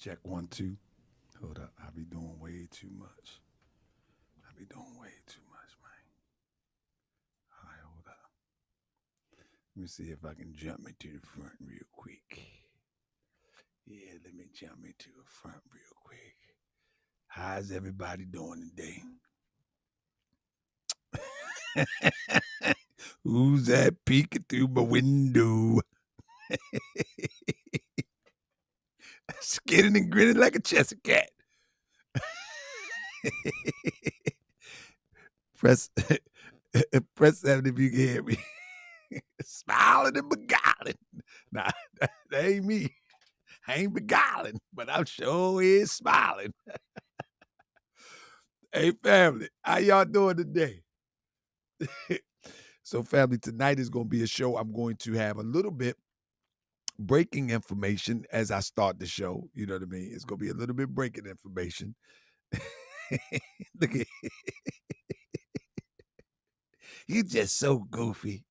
Check 1, 2. Hold up. I be doing way too much. Man. All right, hold up. Let me see if I can jump into the front real quick. Yeah, let me jump into the front real quick. How's everybody doing today? Who's that peeking through my window? Skinning and grinning like a chester cat. Press 7 if you can hear me. Smiling and beguiling. Nah, that ain't me. I ain't beguiling, but I'm sure is smiling. Hey, family, how y'all doing today? So, family, tonight is going to be a show. I'm going to have a little bit breaking information as I start the show. You know what I mean? It's going to be a little bit breaking information. Look at you, just so goofy.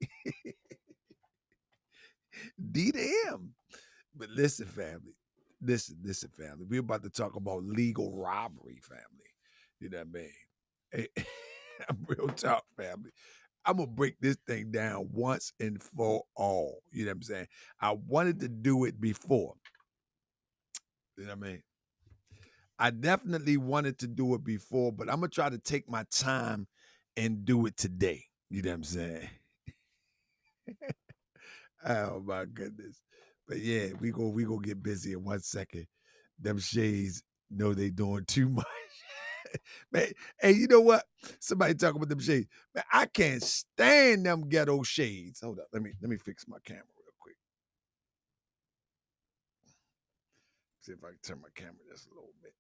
D to him. But listen, family. Listen, family. We're about to talk about legal robbery, family. You know what I mean? Hey, I'm real talk, family. I'm going to break this thing down once and for all. You know what I'm saying? I wanted to do it before. You know what I mean? I definitely wanted to do it before, but I'm going to try to take my time and do it today. You know what I'm saying? Oh, my goodness. But yeah, we go get busy in 1 second. Them shades know they doing too much. Man, hey, you know what? Somebody talking about them shades. Man, I can't stand them ghetto shades. Hold up. Let me fix my camera real quick. See if I can turn my camera just a little bit.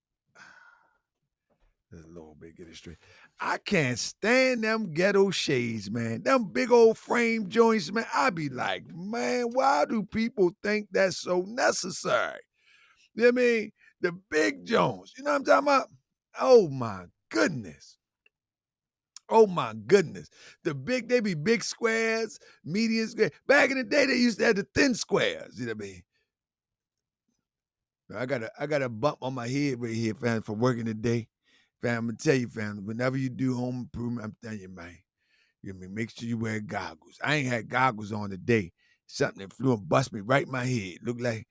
Just a little bit, get it straight. I can't stand them ghetto shades, man. Them big old frame joints, man. I be like, man, why do people think that's so necessary? You know what I mean? The big Jones. You know what I'm talking about? Oh my goodness. Oh my goodness. They be big squares, medium squares. Back in the day, they used to have the thin squares. You know what I mean? I got a bump on my head right here, fam, for working today. Fam, I'm gonna tell you, fam, whenever you do home improvement, I'm telling you, man, you know what I mean? Make sure you wear goggles. I ain't had goggles on today. Something that flew and bust me right in my head. Look like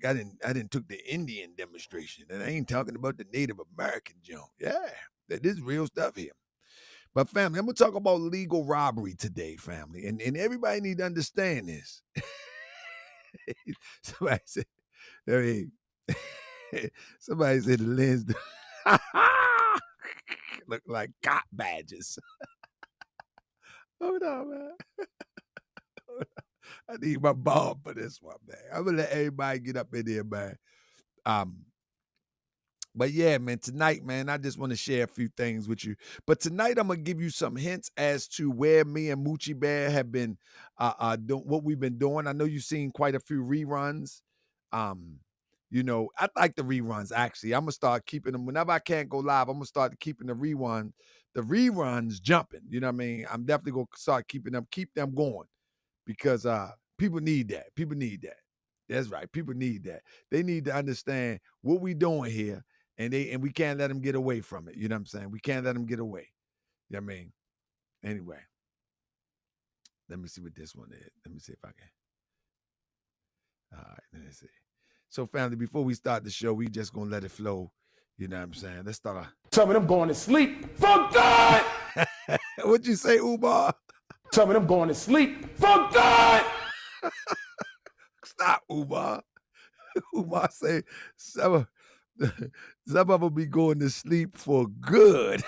I didn't took the Indian demonstration. And I ain't talking about the Native American junk. Yeah, that is real stuff here. But family, I'm gonna talk about legal robbery today, family. And everybody need to understand this. Somebody said, I mean, somebody said the lens look like cop badges. Hold on, man. I need my ball for this one, man. I'm gonna let everybody get up in there, man. But yeah, man, tonight, man, I just want to share a few things with you. But tonight, I'm gonna give you some hints as to where me and Moochie Bear have been doing what we've been doing. I know you've seen quite a few reruns. You know, I like the reruns actually. I'm gonna start keeping them whenever I can't go live. I'm gonna start keeping the reruns jumping. You know what I mean? I'm definitely gonna start keep them going because people need that. People need that. That's right. People need that. They need to understand what we doing here, and we can't let them get away from it. You know what I'm saying? We can't let them get away. You know what I mean? Anyway, let me see what this one is. Let me see if I can. All right, let me see. So, family, before we start the show, we just gonna let it flow. You know what I'm saying? Let's start. Some of them going to sleep for God. What'd you say, Umar? Some of them going to sleep for God. Stop, Umar. Umar say some of them be going to sleep for good.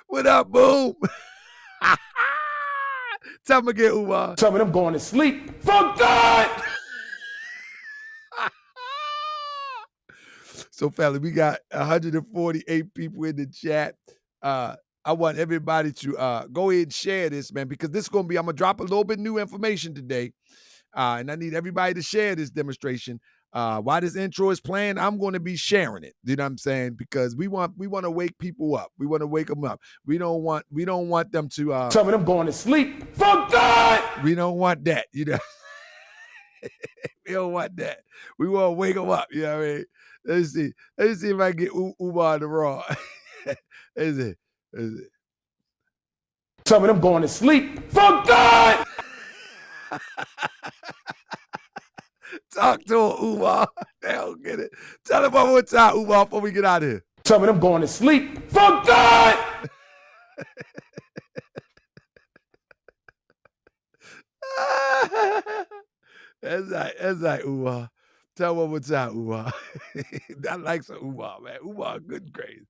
What up, Boom? Tell me again, Umar. Some of them going to sleep for God. So, family, we got 148 people in the chat. I want everybody to go ahead and share this, man, because this is going to be, I'm going to drop a little bit new information today. And I need everybody to share this demonstration. While this intro is playing, I'm going to be sharing it. You know what I'm saying? Because we want to wake people up. We want to wake them up. We don't want them to. Some of them going to sleep for God. We don't want that. You know. We don't want that. We want to wake them up. You know what I mean? Let's see. Let's see if I can get Umar on the raw. Let's see. Let's see. Some of them going to sleep for God. Talk to him, Umar. They don't get it. Tell him one more time, Umar, before we get out of here. Some of them going to sleep for God. That's right, Umar. Tell one more time, Umar. I like some Umar, man. Umar, good grades.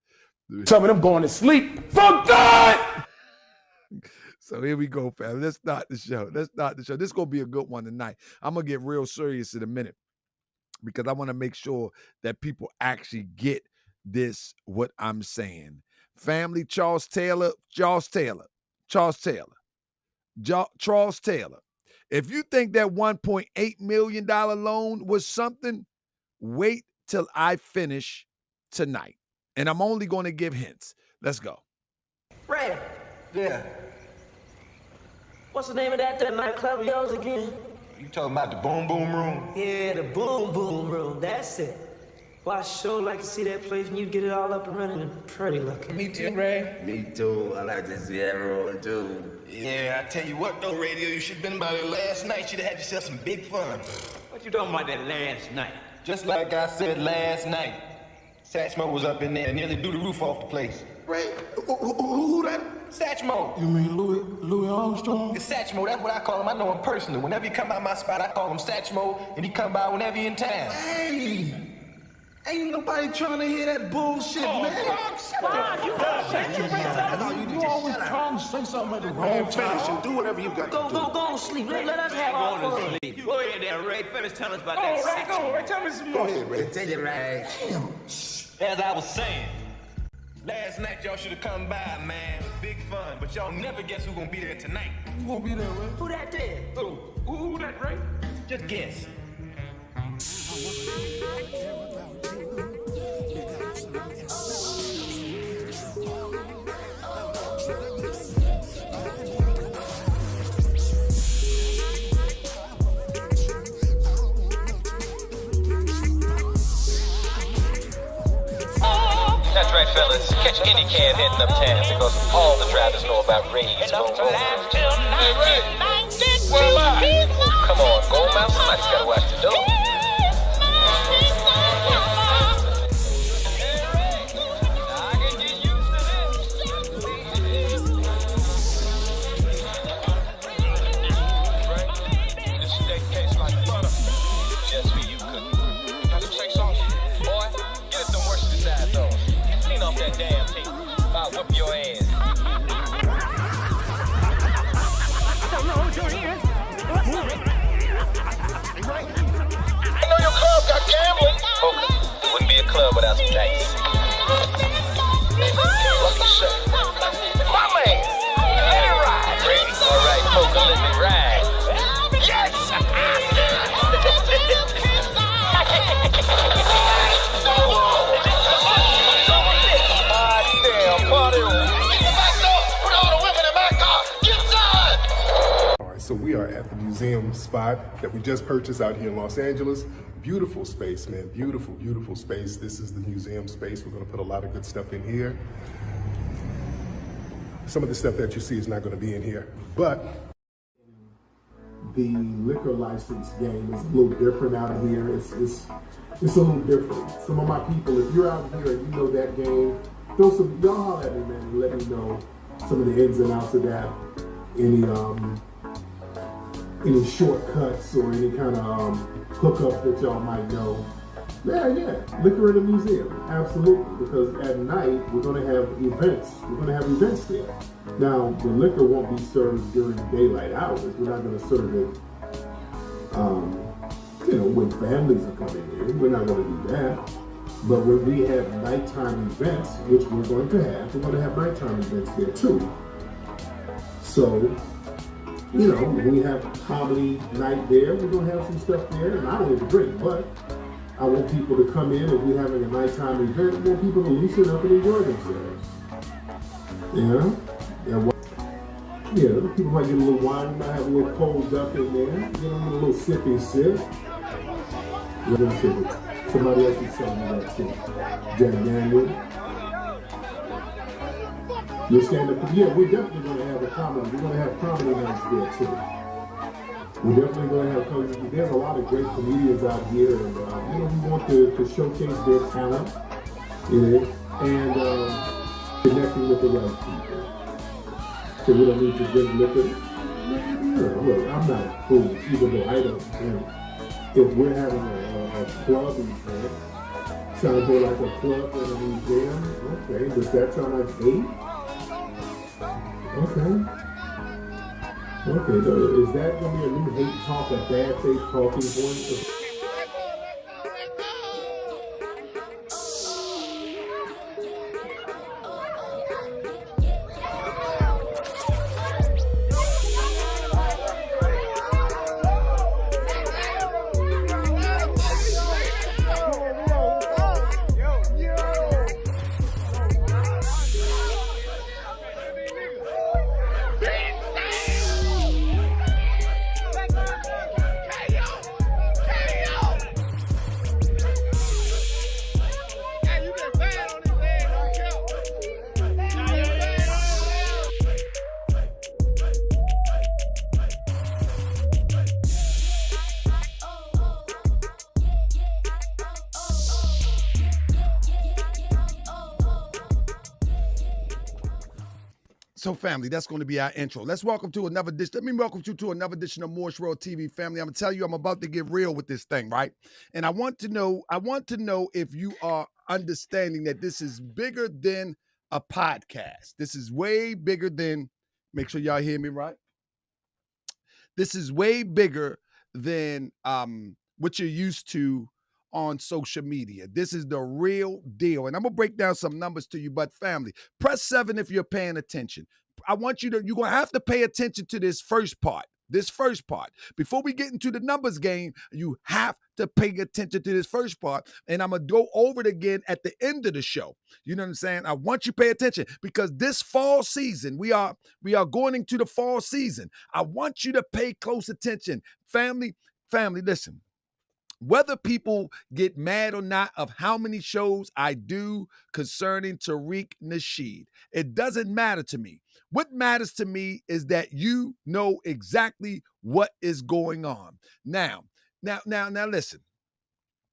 Some of them going to sleep for God. So here we go, fam. Let's start the show. This is going to be a good one tonight. I'm going to get real serious in a minute because I want to make sure that people actually get this, what I'm saying. Family, Charles Taylor. If you think that $1.8 million loan was something, wait till I finish tonight. And I'm only going to give hints. Let's go. Ray. Yeah. What's the name of that nightclub of yours again? You talking about the Boom Boom Room? Yeah, the Boom Boom Room. That's it. Well, I sure like to see that place and you get it all up and running and pretty looking. Me too, Ray. Me too. I like to see that rolling too. Yeah, I tell you what though, Radio, you should have been about it last night. You'd have had yourself some big fun. What you talking about that last night? Just like I said last night. Satchmo was up in there and nearly blew the roof off the place. Ray, who that? Satchmo. You mean Louis Armstrong? It's Satchmo, that's what I call him. I know him personally. Whenever he come by my spot, I call him Satchmo, and he come by whenever he in town. Hey! Ain't nobody trying to hear that bullshit, man. You always trying to say something at the wrong time. Do whatever you got to do. Go on sleep. Let us have our fun. Go ahead there, Ray. Finish telling us about that section. Go, Ray. Tell me some more. Go ahead, Ray. Tell you right. As I was saying, last night y'all should have come by, man. Big fun, but y'all never guess who's gonna be there tonight. You gonna be there, Ray? Who that there? Who that, Ray? Just guess. That's right, fellas. Catch any can hitting uptown because all the drivers know about Ray's Boom Boom. Hey, Ray, where am I? Come on, Gold Mountain. Somebody's got to watch the door. That damn thing. I'll whip your ass. I know your club got gambling. Okay, it wouldn't be a club without some dice. Lucky shot. My man, let it ride. Ready? All right, poker, let me ride. Yes! So we are at the museum spot that we just purchased out here in Los Angeles. Beautiful space, man. Beautiful, beautiful space. This is the museum space. We're going to put a lot of good stuff in here. Some of the stuff that you see is not going to be in here, but the liquor license game is a little different out here. It's a little different. Some of my people, if you're out here and you know that game, y'all holler at me, man, and let me know some of the ins and outs of that. Any shortcuts or any kind of hookups that y'all might know. Yeah, liquor in the museum, absolutely. Because at night we're going to have events. We're going to have events there. Now the liquor won't be served during daylight hours. We're not going to serve it, when families are coming in. We're not going to do that. But when we have nighttime events, which we're going to have nighttime events there too. So, when we have comedy night there, we're going to have some stuff there, and I don't even drink, but I want people to come in. If we're having a nighttime event, I want people to loosen up and enjoy themselves. People might get a little wine, might have a little cold duck in there, a little sippy sip. You're going to say that somebody else is selling me that too. Jack Daniel. You stand up. Yeah, we're definitely going to have a comedy. We're going to have comedy nights there too. We're definitely going to have comedy. There's a lot of great comedians out here, and we want to showcase their talent, and connecting with the right people. So we don't need to drink liquor. Look, I'm not a fool, even though I don't drink. If we're having a club event, sounds more like a club than a museum. Okay, does that sound like hate? Okay. Is that going to be a new hate talk, a bad faith talking point? So, family, that's going to be our intro. Let's welcome to another edition. Let me welcome you to another edition of Morse World TV, family. I'm gonna tell you, I'm about to get real with this thing, right? And I want to know if you are understanding that this is bigger than a podcast. This is way bigger than. Make sure y'all hear me right. This is way bigger than what you're used to on social media. This is the real deal. And I'm going to break down some numbers to you, but family, press 7 if you're paying attention. You're going to have to pay attention to this first part. Before we get into the numbers game, you have to pay attention to this first part. And I'm going to go over it again at the end of the show. You know what I'm saying? I want you to pay attention because this fall season, we are going into the fall season. I want you to pay close attention. Family, listen. Whether people get mad or not of how many shows I do concerning Tariq Nasheed, it doesn't matter to me. What matters to me is that you know exactly what is going on. Now, listen,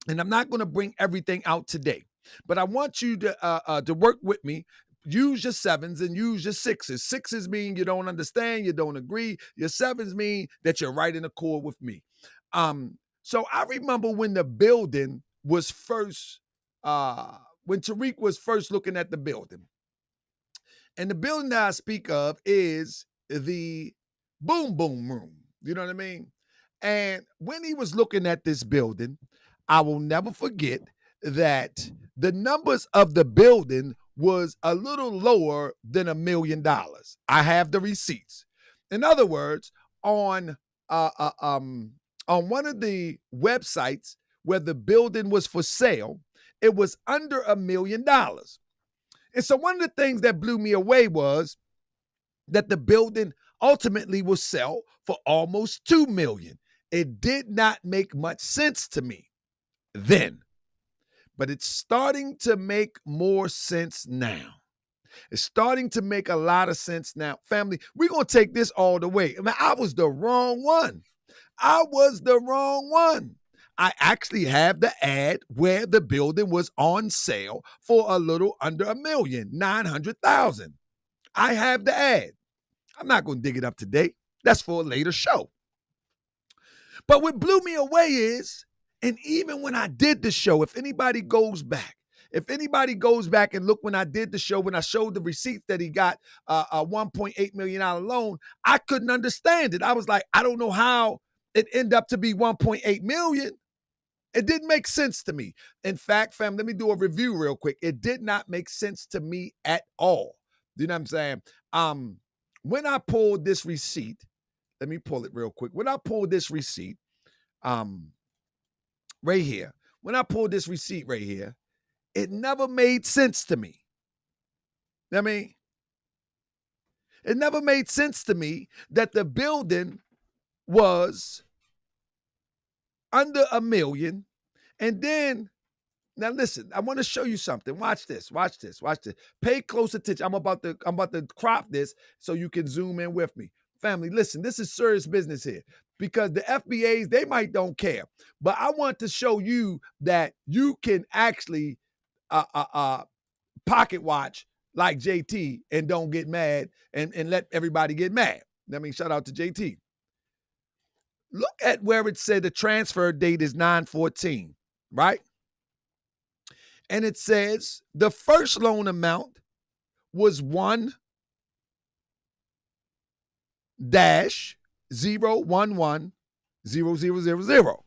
and I'm not going to bring everything out today, but I want you to work with me. Use your 7s and use your 6s. 6s mean you don't understand, you don't agree. Your 7s mean that you're right in accord with me. So I remember when the building was first, when Tariq was first looking at the building. And the building that I speak of is the Boom Boom Room. You know what I mean? And when he was looking at this building, I will never forget that the numbers of the building was a little lower than $1 million. I have the receipts. In other words, on one of the websites where the building was for sale, it was under $1 million. And so one of the things that blew me away was that the building ultimately will sell for almost $2 million. It did not make much sense to me then, but it's starting to make more sense now. It's starting to make a lot of sense now. Family, we're going to take this all the way. I mean, I was the wrong one. I actually have the ad where the building was on sale for a little under $1,900,000. I have the ad. I'm not going to dig it up today. That's for a later show. But what blew me away is, and even when I did the show, if anybody goes back and look when I did the show, when I showed the receipts that he got a $1.8 million loan, I couldn't understand it. I was like, I don't know how it ended up to be $1.8 million. It didn't make sense to me. In fact, fam, let me do a review real quick. It did not make sense to me at all. You know what I'm saying? When I pulled this receipt, let me pull it real quick. When I pulled this receipt, right here, it never made sense to me. I mean, it never made sense to me that the building was under $1 million And then, now listen, I want to show you something. Watch this, watch this, watch this. Pay close attention. I'm about to crop this so you can zoom in with me. Family, listen, this is serious business here because the FBAs, they might don't care. But I want to show you that you can actually pocket watch like JT and don't get mad and let everybody get mad. I mean, shout out to JT. Look at where it said the transfer date is 9/14, right? And it says the first loan amount was 1-011-0000.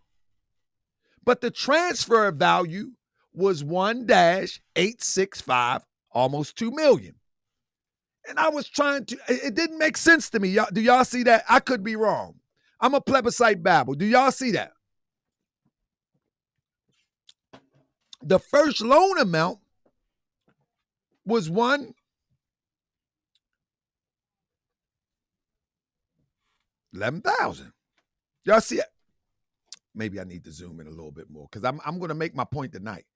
But the transfer value was 1-865, almost 2 million. And I was trying to, it didn't make sense to me. Do y'all see that? I could be wrong. I'm a plebiscite babble. Do y'all see that? The first loan amount was 11,000. Y'all see it? Maybe I need to zoom in a little bit more because I'm going to make my point tonight.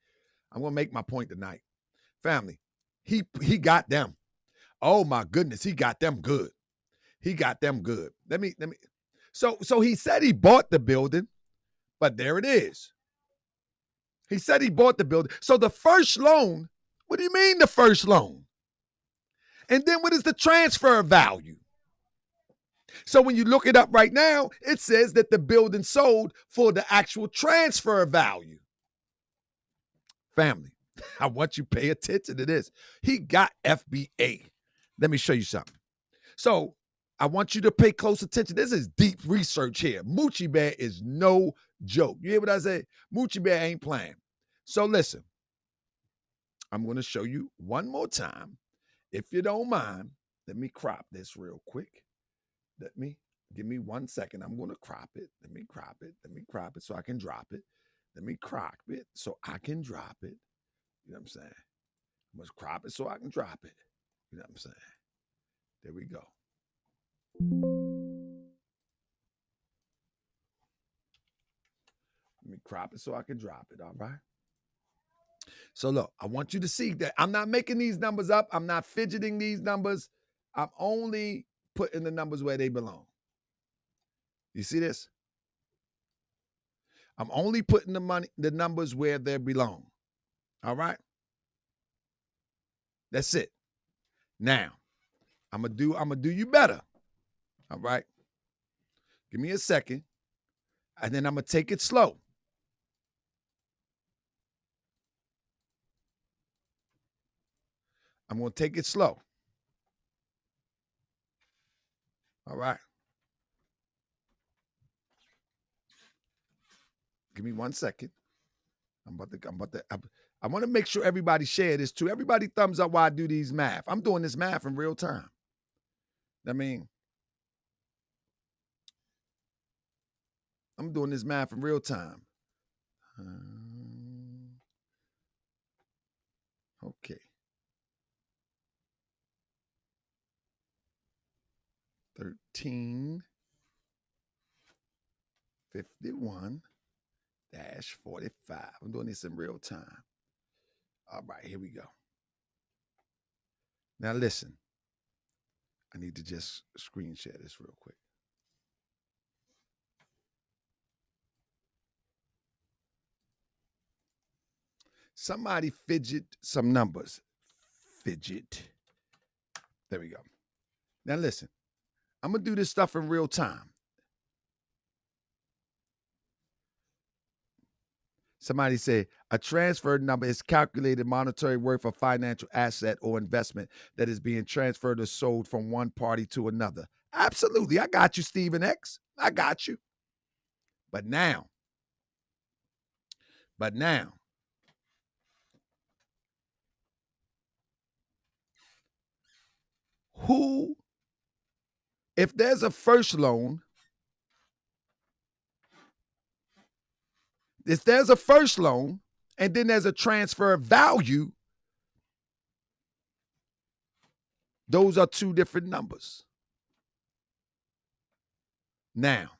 I'm going to make my point tonight. Family, he got them. Oh my goodness, he got them good. He got them good. Let me. So he said he bought the building, but there it is. He said he bought the building. So the first loan, what do you mean the first loan? And then what is the transfer value? So when you look it up right now, it says that the building sold for the actual transfer value. Family, I want you to pay attention to this. He got FBA. Let me show you something. So I want you to pay close attention. This is deep research here. Moochie Bear is no joke. You hear what I say? Moochie Bear ain't playing. So listen, I'm going to show you one more time. If you don't mind, let me crop this real quick. Give me 1 second. I'm going to crop it. Let me crop it so I can drop it. Let me crop it so I can drop it. You know what I'm saying? I must crop it so I can drop it. You know what I'm saying? There we go. Let me crop it so I can drop it, all right? So look, I want you to see that I'm not making these numbers up. I'm not fidgeting these numbers. I'm only putting the numbers where they belong. You see this? I'm only putting the numbers where they belong. All right? That's it. Now, I'm gonna do you better. All right? Give me a second. And then I'm gonna take it slow. I'm gonna take it slow. All right. Give me 1 second. I want to make sure everybody share this too. Everybody thumbs up while I do these math. I'm doing this math in real time. I mean, I'm doing this math in real time. Okay. 1351-45. I'm doing this in real time. All right, here we go. Now listen. I need to just screen share this real quick. Somebody fidget some numbers. Fidget. There we go. Now listen. I'm going to do this stuff in real time. Somebody say a transfer number is calculated monetary worth of financial asset or investment that is being transferred or sold from one party to another. Absolutely. I got you, Stephen X. I got you. But now, who, if there's a first loan, and then there's a transfer value, those are two different numbers. Now,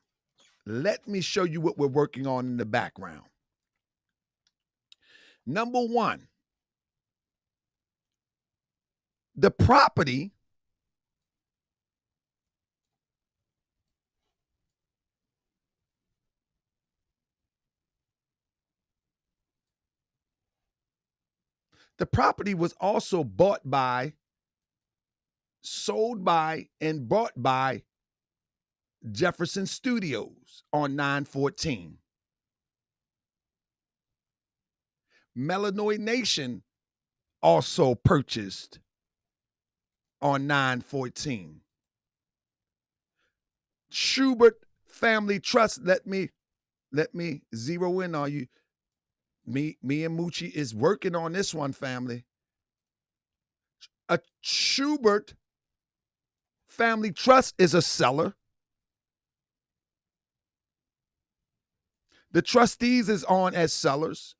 let me show you what we're working on in the background. Number one, the property was also bought by, sold by, and bought by Jefferson Studios on 9/14. Melanoid Nation also purchased on 9/14. Schubert Family Trust, let me zero in on you. Me and Moochie is working on this one, family. A Schubert Family Trust is a seller. The trustees is on as sellers.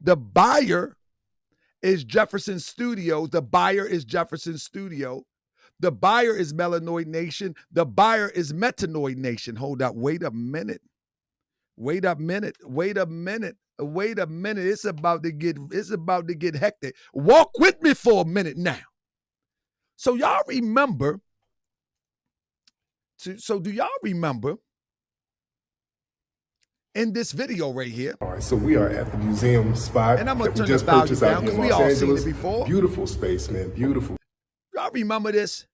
The buyer is Jefferson Studio. The buyer is Jefferson Studio. The buyer is Melanoid Nation. The buyer is Metanoid Nation. Hold up. Wait a minute. It's about to get hectic. Walk with me for a minute now. So y'all remember? So do y'all remember in this video right here? All right, so we are at the museum spot And I'm gonna that we turn just the volume purchased down out here in 'cause we Los all seen it Angeles. before. Beautiful space, man. Beautiful. Y'all remember this?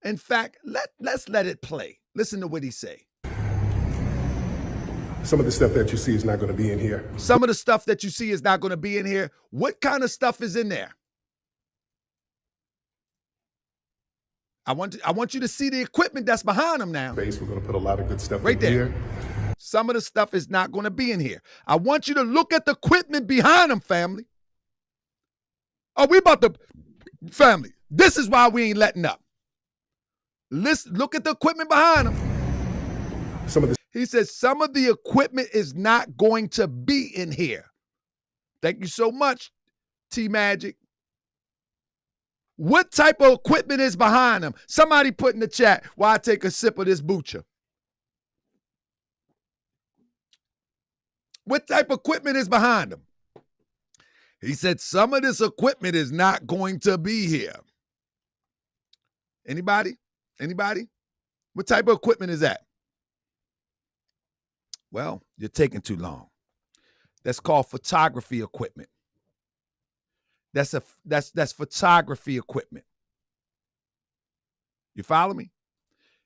In fact, let's let it play. Listen to what he say. Some of the stuff that you see is not going to be in here. Some of the stuff that you see is not going to be in here. What kind of stuff is in there? I want you to see the equipment that's behind them now. Space. We're going to put a lot of good stuff Right in there. here. Some of the stuff is not going to be in here. I want you to look at the equipment behind them, family. Oh, we about to, family. This is why we ain't letting up. Look at the equipment behind them. He says some of the equipment is not going to be in here. Thank you so much, T Magic. What type of equipment is behind them? Somebody put in the chat while I take a sip of this butcher. What type of equipment is behind them? He said some of this equipment is not going to be here. Anybody? What type of equipment is that? Well, you're taking too long. That's called photography equipment. That's photography equipment. You follow me?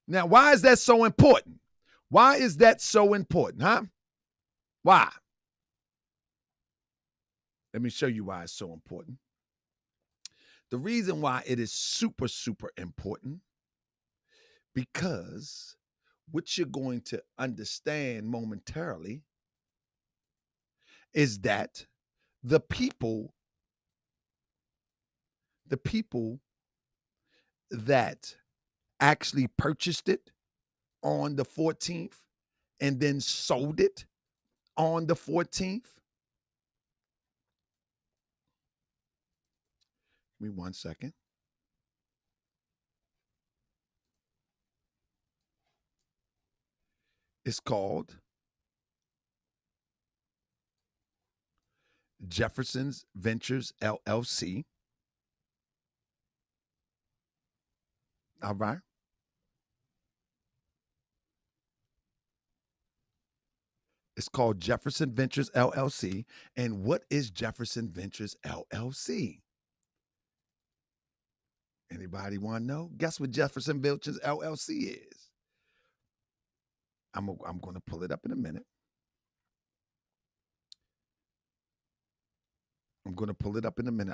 Now, why is that so important? Why is that so important, huh? Why? Let me show you why it's so important. The reason why it is super, super important, because what you're going to understand momentarily is that the people that actually purchased it on the 14th and then sold it on the 14th. Give me 1 second. It's called Jefferson's Ventures LLC. All right. It's called Jefferson Ventures LLC. And what is Jefferson Ventures LLC? Anybody want to know? Guess what Jefferson Ventures LLC is? I'm going to pull it up in a minute.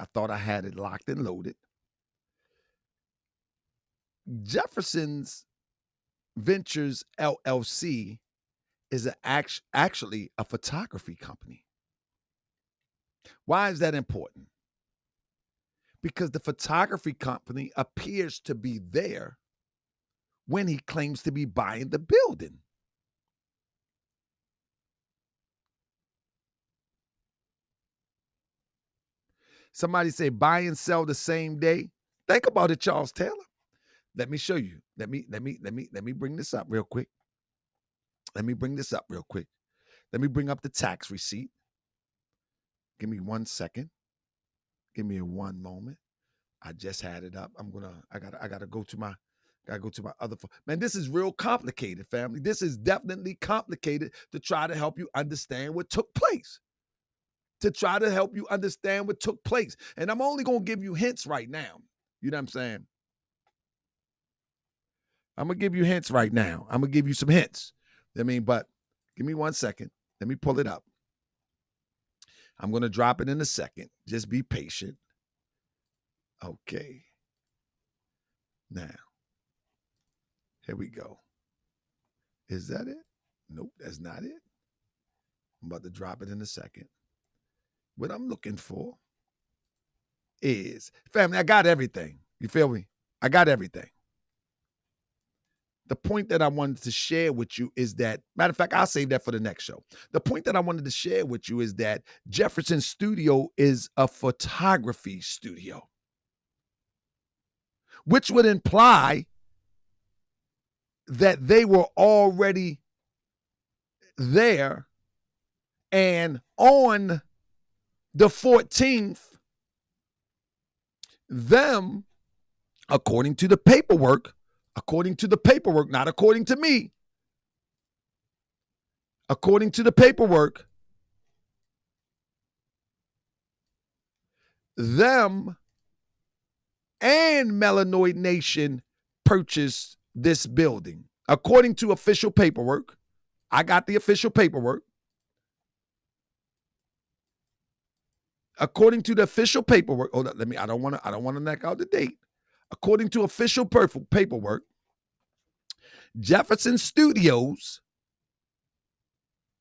I thought I had it locked and loaded. Jefferson's Ventures LLC is actually a photography company. Why is that important? Because the photography company appears to be there when he claims to be buying the building. Somebody say buy and sell the same day. Think about it, Charles Taylor. Let me show you. Let me bring this up real quick. Let me bring up the tax receipt. Give me 1 second. Give me 1 moment. I just had it up. I gotta go to my other phone. Man, this is real complicated, family. This is definitely complicated to try to help you understand what took place. And I'm only gonna give you hints right now. You know what I'm saying? I'm gonna give you hints right now. I'm gonna give you some hints. But give me 1 second. Let me pull it up. I'm gonna drop it in a second. Just be patient. Okay. Now, here we go. Is that it? Nope, that's not it. I'm about to drop it in a second. What I'm looking for is, family, I got everything. You feel me? I got everything. The point that I wanted to share with you is that, matter of fact, I'll save that for the next show. The point that I wanted to share with you is that Jefferson Studio is a photography studio, which would imply that they were already there, and on the 14th, them, according to the paperwork, not according to me, according to the paperwork, them and Melanoid Nation purchased this building. According to official paperwork, I got the official paperwork. According to the official paperwork, hold on, I don't want to knock out the date. According to official paperwork, Jefferson Studios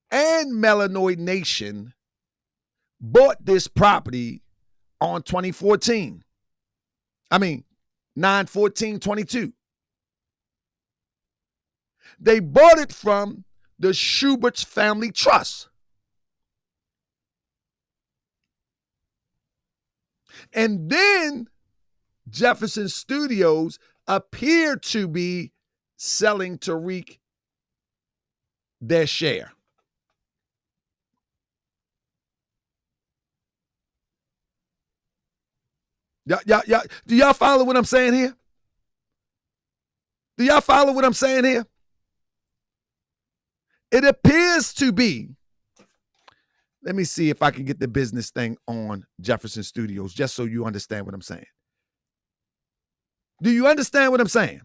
and Melanoid Nation bought this property on 2014. 9/14/22. They bought it from the Schubert's Family Trust. And then Jefferson Studios appeared to be selling Tariq their share. Do y'all follow what I'm saying here? It appears to be. Let me see if I can get the business thing on Jefferson Studios, just so you understand what I'm saying. Do you understand what I'm saying?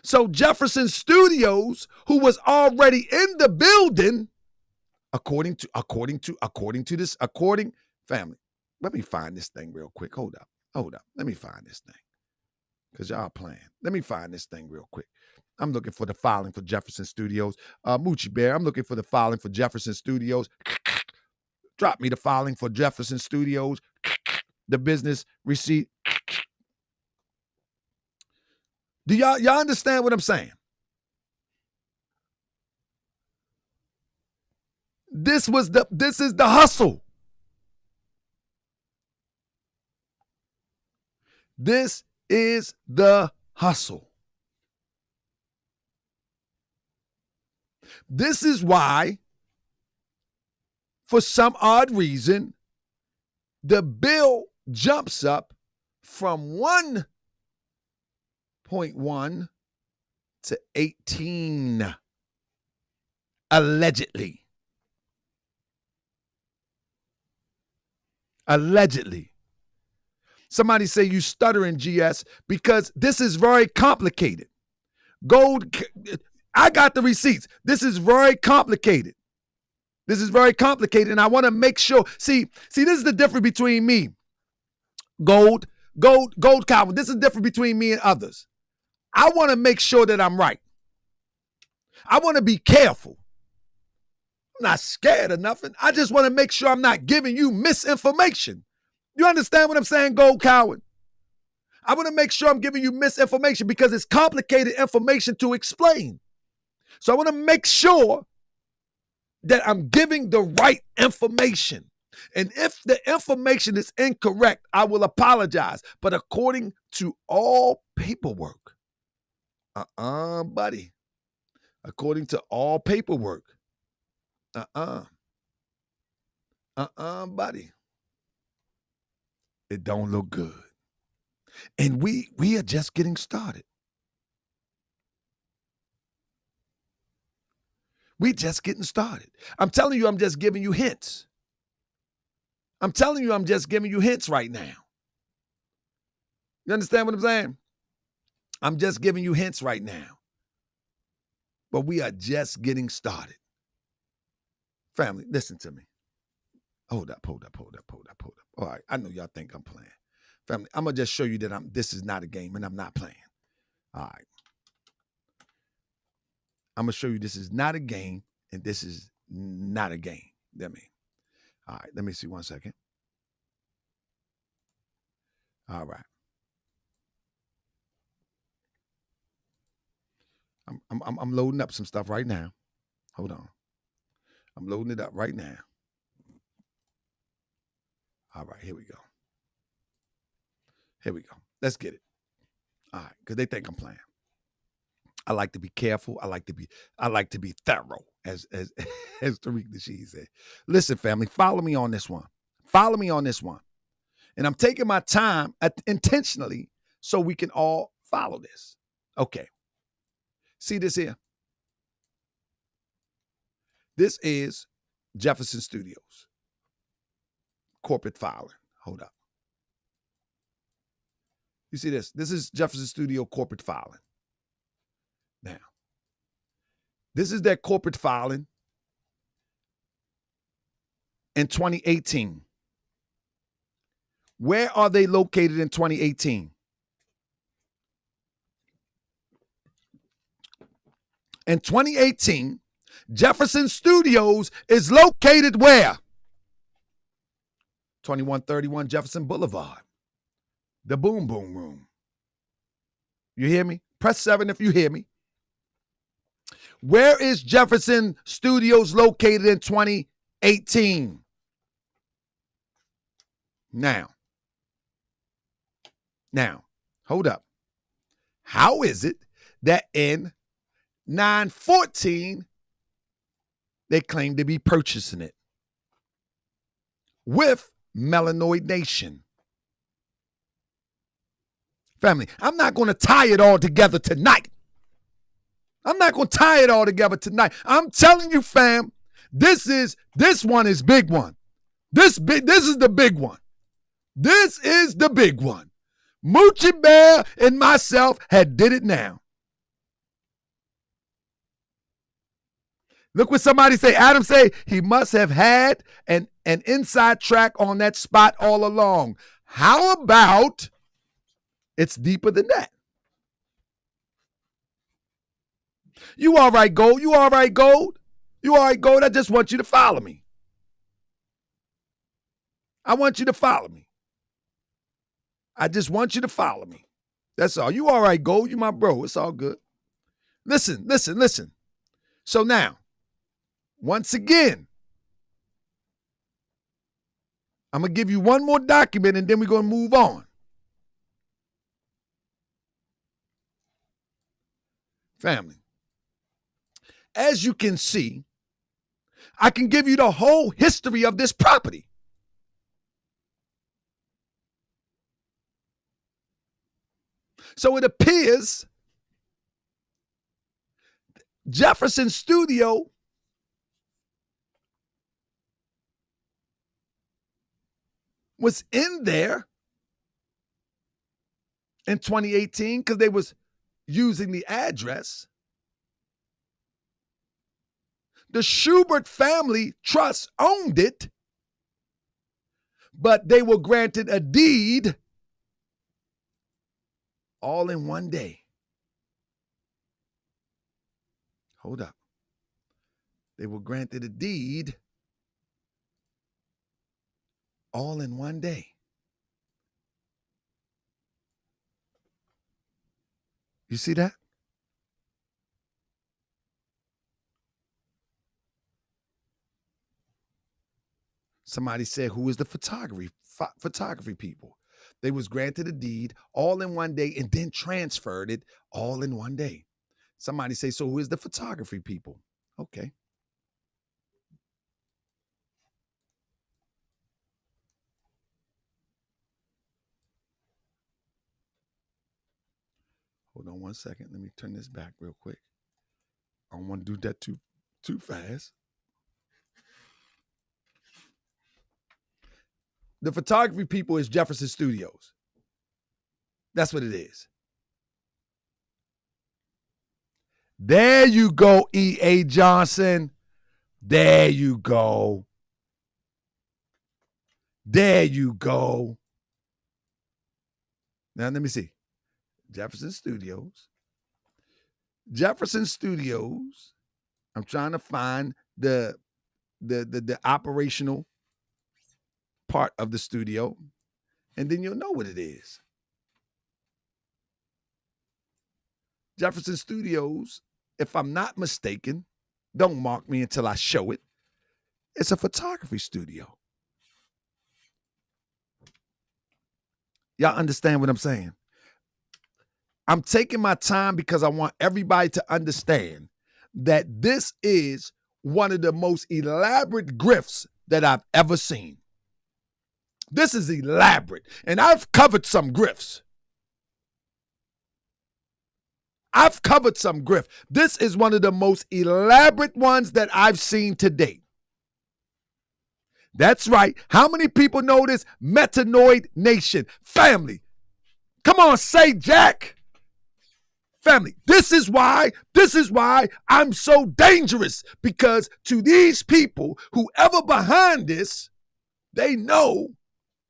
So Jefferson Studios, who was already in the building, according to family. Let me find this thing real quick. Hold up. Let me find this thing. Because y'all playing. Let me find this thing real quick. I'm looking for the filing for Jefferson Studios. Moochie Bear, I'm looking for the filing for Jefferson Studios. Drop me the filing for Jefferson Studios. The business receipt. Do y'all understand what I'm saying? This is the hustle. This is the hustle. This is why, for some odd reason, the bill jumps up from 1.1 to 18, allegedly. Somebody say you stuttering, GS, because this is very complicated. I got the receipts. This is very complicated. And I want to make sure. See, this is the difference between me. Gold Calvin. This is different between me and others. I want to make sure that I'm right. I want to be careful. I'm not scared of nothing. I just want to make sure I'm not giving you misinformation. You understand what I'm saying, Gold Coward? I want to make sure I'm giving you misinformation because it's complicated information to explain. So I want to make sure that I'm giving the right information. And if the information is incorrect, I will apologize. But according to all paperwork, buddy. According to all paperwork, Buddy. It don't look good. And we are just getting started. We just getting started. I'm telling you, I'm just giving you hints. I'm telling you, I'm just giving you hints right now. You understand what I'm saying? I'm just giving you hints right now. But we are just getting started. Family, listen to me. Hold up. All right, I know y'all think I'm playing. Family, I'm going to just show you that this is not a game and I'm not playing. All right. I'm going to show you this is not a game and this is not a game. All right, let me see 1 second. All right. I'm loading up some stuff right now. Hold on. I'm loading it up right now. All right, here we go. Let's get it. All right, because they think I'm playing. I like to be careful. I like to be thorough, as Tariq Nasheed said. Listen, family, follow me on this one. And I'm taking my time intentionally so we can all follow this. Okay. See this here? This is Jefferson Studios. Corporate filing. Hold up. You see this? This is Jefferson Studio corporate filing. Now, this is their corporate filing in 2018. Where are they located in 2018? In 2018, Jefferson Studios is located where? 2131 Jefferson Boulevard. The Boom Boom Room. You hear me? Press 7 if you hear me. Where is Jefferson Studios located in 2018? Now, hold up. How is it that in 9/14 they claim to be purchasing it with Melanoid Nation? Family, I'm not going to tie it all together tonight. I'm telling you, fam, this one is big one. This is the big one. This is the big one. Moochie Bear and myself had did it now. Look what somebody say. Adam say he must have had an inside track on that spot all along. How about it's deeper than that? You all right, Gold? I just want you to follow me. I just want you to follow me. That's all. You all right, Gold? You my bro. It's all good. Listen. So now, once again, I'm going to give you one more document and then we're going to move on. Family, as you can see, I can give you the whole history of this property. So it appears Jefferson Studio was in there in 2018 because they was using the address. The Schubert family trust owned it, but they were granted a deed all in one day. Hold up. They were granted a deed all in one day. You see that? Somebody said, who is the photography people? They was granted a deed all in one day and then transferred it all in one day. Somebody say, so who is the photography people? Okay. Hold on one second. Let me turn this back real quick. I don't want to do that too fast. The photography people is Jefferson Studios. That's what it is. There you go, E.A. Johnson. There you go. There you go. Now let me see. Jefferson Studios. Jefferson Studios. I'm trying to find the operational part of the studio, and then you'll know what it is. Jefferson Studios, if I'm not mistaken, don't mark me until I show it. It's a photography studio. Y'all understand what I'm saying? I'm taking my time because I want everybody to understand that this is one of the most elaborate grifts that I've ever seen. This is elaborate. And I've covered some grifts. This is one of the most elaborate ones that I've seen to date. That's right. How many people know this? Metanoid Nation. Family. Come on, say Jack. Family, this is why I'm so dangerous, because to these people, whoever behind this, they know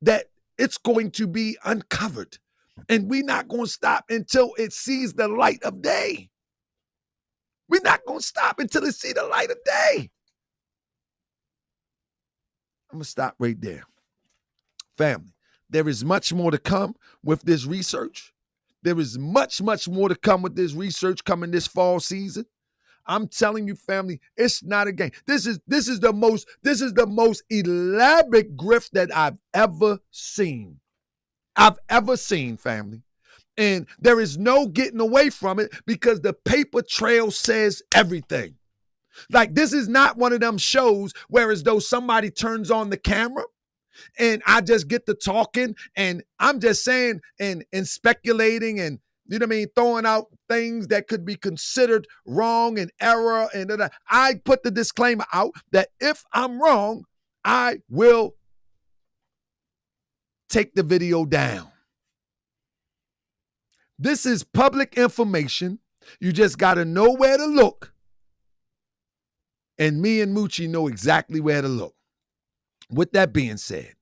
that it's going to be uncovered, and we're not going to stop until it sees the light of day. We're not going to stop until it sees the light of day. I'm going to stop right there. Family, there is much more to come with this research. There is much, much more to come with this research coming this fall season. I'm telling you, family, it's not a game. This is the most elaborate grift that I've ever seen. Family. And there is no getting away from it because the paper trail says everything. Like, this is not one of them shows where as though somebody turns on the camera and I just get to talking and I'm just saying and speculating and, you know what I mean, throwing out things that could be considered wrong and error. And I put the disclaimer out that if I'm wrong, I will take the video down. This is public information. You just got to know where to look. And me and Moochie know exactly where to look. With that being said,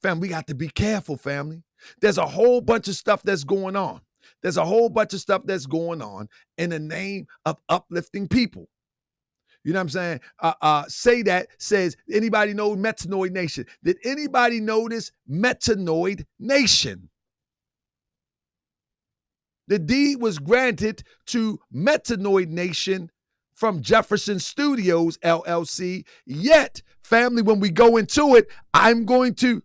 fam, we got to be careful, family. There's a whole bunch of stuff that's going on. in the name of uplifting people. You know what I'm saying? Says, anybody know Metanoid Nation? Did anybody notice Metanoid Nation? The deed was granted to Metanoid Nation from Jefferson Studios, LLC. Yet, family, when we go into it, I'm going to,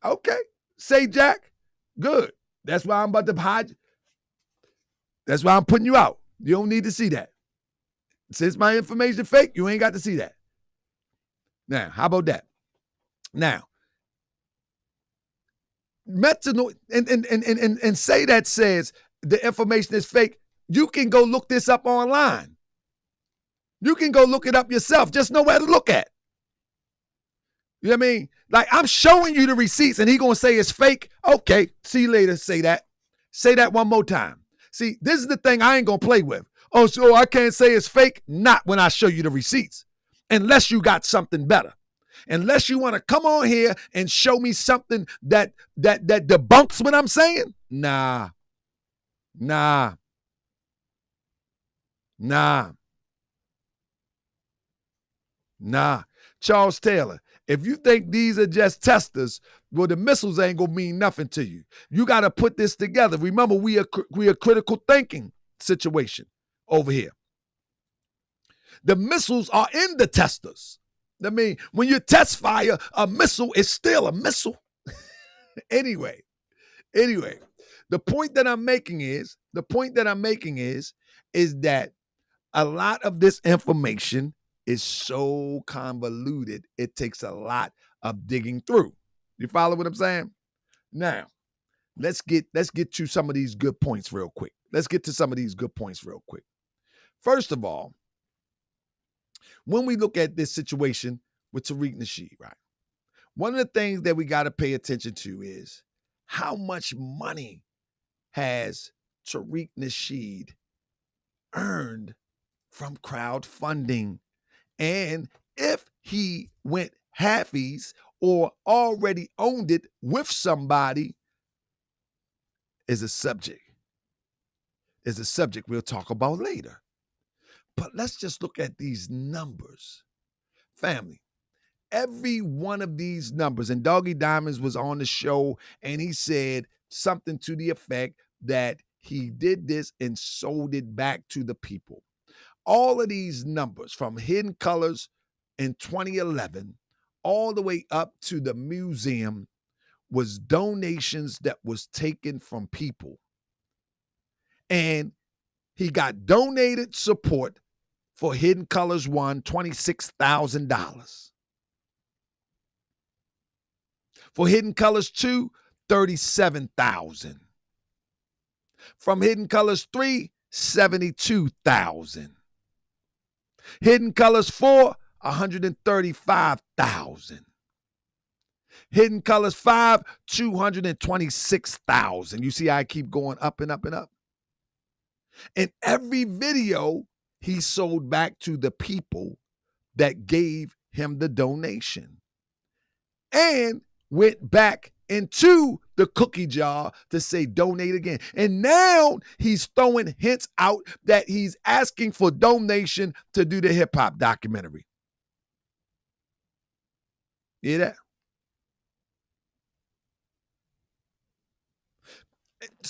okay, say Jack, good. That's why I'm about to hide. That's why I'm putting you out. You don't need to see that. Since my information fake, you ain't got to see that. Now, how about that? Now, Metanoid, and say that says the information is fake. You can go look this up online. You can go look it up yourself. Just know where to look at. You know what I mean? Like, I'm showing you the receipts and he gonna say it's fake. Okay, see you later. Say that. Say that one more time. See, this is the thing I ain't gonna play with. Oh, so I can't say it's fake? Not when I show you the receipts. Unless you got something better. Unless you want to come on here and show me something that debunks what I'm saying. Nah. Charles Taylor, if you think these are just testers, well, the missiles ain't gonna mean nothing to you. You got to put this together. Remember, we are critical thinking situation over here. The missiles are in the testers. I mean, when you test fire a missile, it's still a missile. Anyway, the point that I'm making is that a lot of this information is so convoluted, it takes a lot of digging through. You follow what I'm saying? Now, let's get to some of these good points real quick. First of all, when we look at this situation with Tariq Nasheed, right? One of the things that we got to pay attention to is how much money has Tariq Nasheed earned from crowdfunding. And if he went halfies or already owned it with somebody is a subject we'll talk about later. But let's just look at these numbers. Family, every one of these numbers, and Doggy Diamonds was on the show and he said something to the effect that he did this and sold it back to the people. All of these numbers from Hidden Colors in 2011 all the way up to the museum was donations that was taken from people. And he got donated support for Hidden Colors 1, $26,000. For Hidden Colors 2, $37,000. From Hidden Colors 3, $72,000. Hidden Colors 4, $135,000. Hidden Colors 5, $226,000. You see how I keep going up and up and up? In every video, he sold back to the people that gave him the donation and went back into the cookie jar to say donate again. And now he's throwing hints out that he's asking for donation to do the hip hop documentary. Hear that?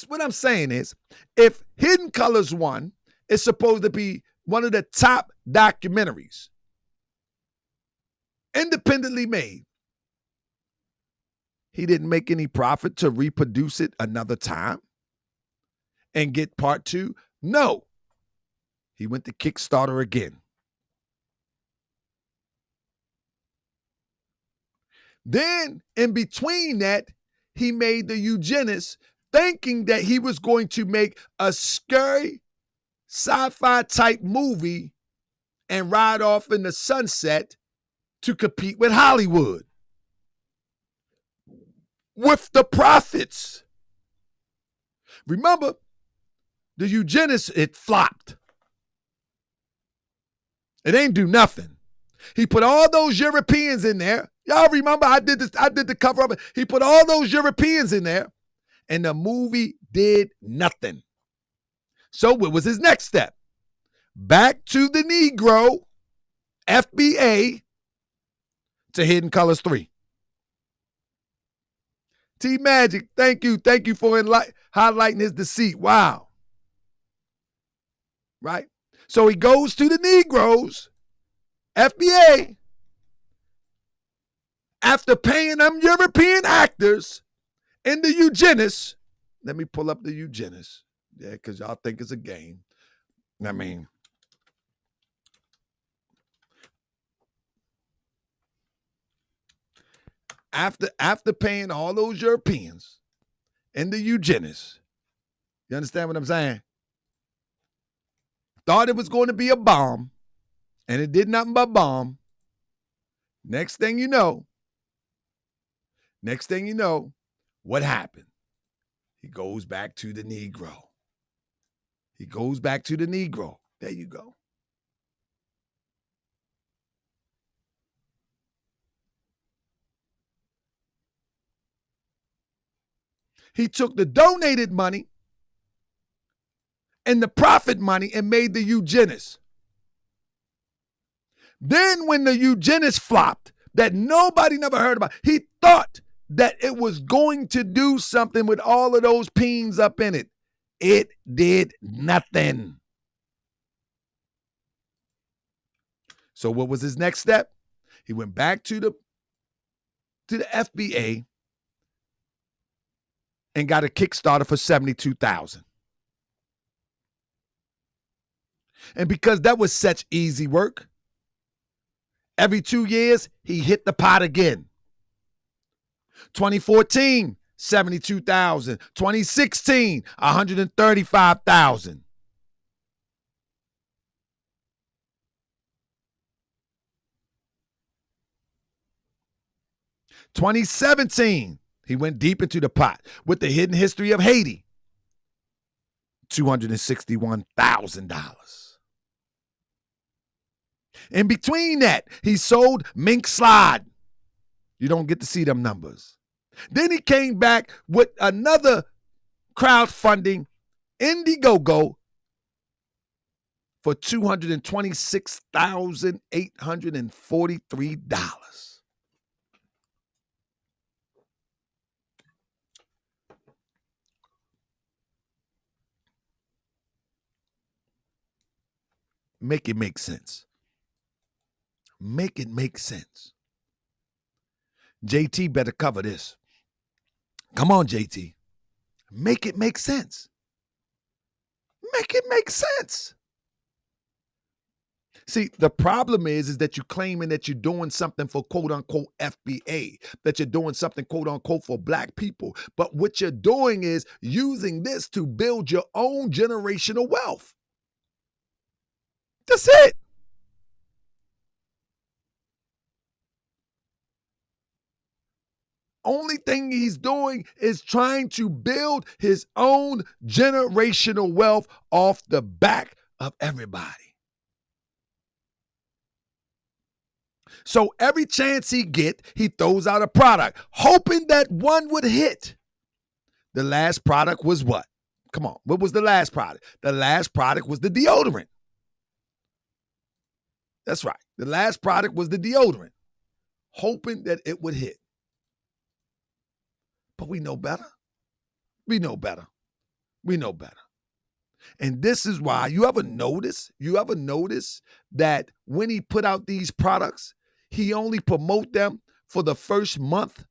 What I'm saying is, if Hidden Colors 1 is supposed to be one of the top documentaries, independently made, he didn't make any profit to reproduce it another time and get part 2. No. He went to Kickstarter again. Then, in between that, he made the Eugenist, thinking that he was going to make a scary sci-fi type movie and ride off in the sunset to compete with Hollywood. With the profits. Remember, the Eugenist, it flopped. It ain't do nothing. He put all those Europeans in there. Y'all remember I did the cover of it. He put all those Europeans in there. And the movie did nothing. So what was his next step? Back to the Negro, FBA, to Hidden Colors 3. T Magic, thank you. Thank you for highlighting his deceit. Wow. Right? So he goes to the Negroes, FBA, after paying them European actors, in the Eugenist. Let me pull up the Eugenist. Yeah, because y'all think it's a game. I mean, after paying all those Europeans in the Eugenist, you understand what I'm saying? Thought it was going to be a bomb, and it did nothing but bomb. Next thing you know, what happened? He goes back to the Negro. There you go. He took the donated money and the profit money and made the Eugenist. Then when the Eugenist flopped, that nobody never heard about, he thought that it was going to do something with all of those peens up in it. It did nothing. So what was his next step? He went back to the FBA and got a Kickstarter for $72,000. And because that was such easy work, every 2 years, he hit the pot again. 2014, $72,000. 2016, $135,000. $2017, he went deep into the pot with the hidden history of Haiti. $261,000. In between that, he sold Mink Slide. You don't get to see them numbers. Then he came back with another crowdfunding, Indiegogo, for $226,843. Make it make sense. Make it make sense. JT better cover this. Come on, JT. Make it make sense. Make it make sense. See, the problem is that you're claiming that you're doing something for quote unquote FBA, that you're doing something quote unquote for black people. But what you're doing is using this to build your own generational wealth. That's it. Only thing he's doing is trying to build his own generational wealth off the back of everybody. So every chance he get, he throws out a product, hoping that one would hit. The last product was what? Come on, what was the last product? The last product was the deodorant. That's right. The last product was the deodorant, hoping that it would hit. But we know better. We know better. We know better. And this is why you ever notice that when he put out these products, he only promote them for the first month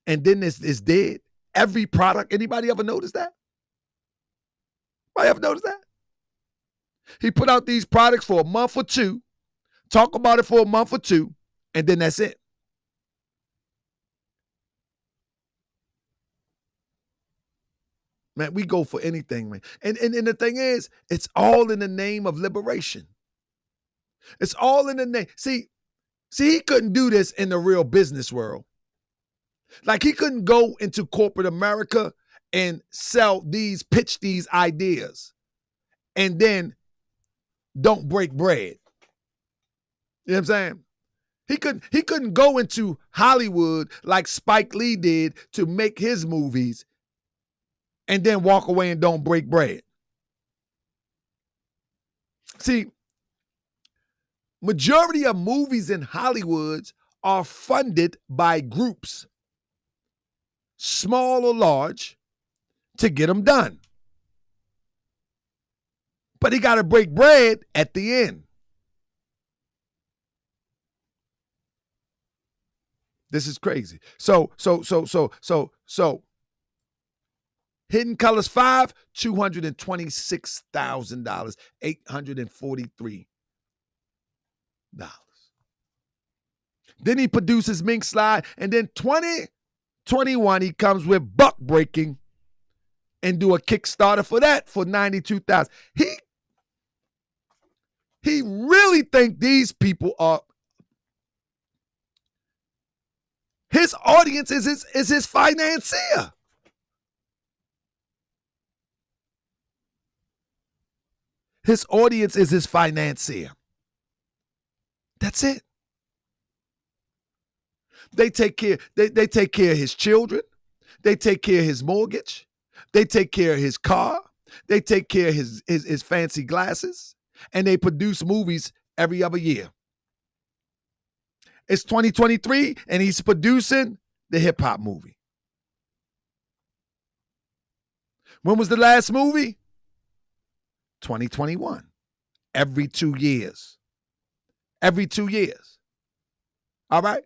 and then it's dead. Every product. Anybody ever notice that? Anybody ever notice that? He put out these products for a month or two, talk about it for a month or two, and then that's it. Man, we go for anything, man. And the thing is, it's all in the name of liberation. It's all in the name. See, he couldn't do this in the real business world. Like he couldn't go into corporate America and pitch these ideas and then don't break bread. You know what I'm saying? He couldn't go into Hollywood like Spike Lee did to make his movies and then walk away and don't break bread. See, majority of movies in Hollywood are funded by groups, small or large, to get them done. But he got to break bread at the end. This is crazy. So Hidden Colors 5, $226,000, $843. Then he produces Mink Slide, and then 2021 he comes with Buck Breaking and do a Kickstarter for that for $92,000. He really think these people are his audience is his financier. His audience is his financier. That's it. They take care of his children. They take care of his mortgage. They take care of his car. They take care of his fancy glasses. And they produce movies every other year. It's 2023 and he's producing the hip hop movie. When was the last movie? 2021. Every 2 years. Every 2 years. All right?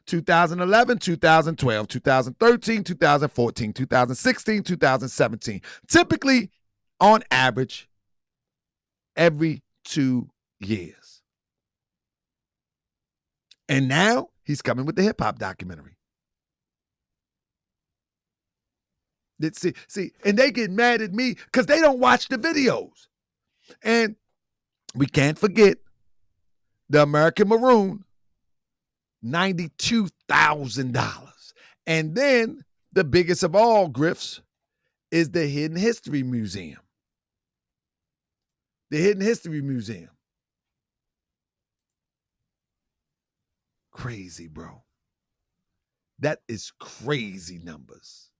2011, 2012, 2013, 2014, 2016, 2017. Typically, on average, every 2 years. And now he's coming with the hip hop documentary. See, and they get mad at me because they don't watch the videos. And we can't forget the American Maroon, $92,000. And then the biggest of all grifts is the Hidden History Museum. The Hidden History Museum. Crazy, bro. That is crazy numbers.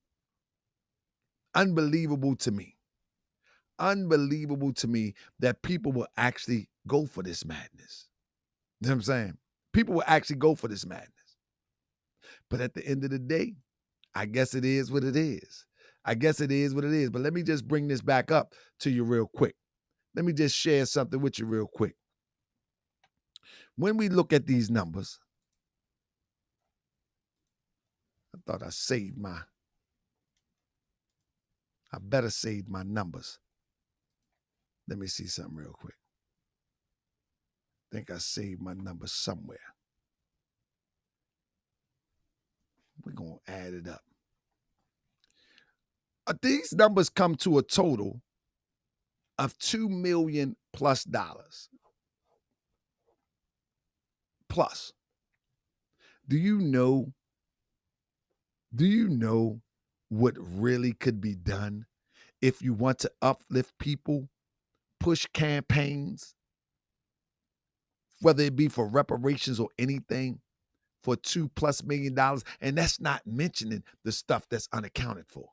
Unbelievable to me. Unbelievable to me that people will actually go for this madness. You know what I'm saying? People will actually go for this madness. But at the end of the day, I guess it is what it is. I guess it is what it is. But let me just bring this back up to you real quick. Let me just share something with you real quick. When we look at these numbers, I thought I better save my numbers. Let me see something real quick. I think I saved my numbers somewhere. We're going to add it up. These numbers come to a total of $2 million plus. Plus, do you know what really could be done if you want to uplift people, push campaigns, whether it be for reparations or anything, for $2+ million? And that's not mentioning the stuff that's unaccounted for.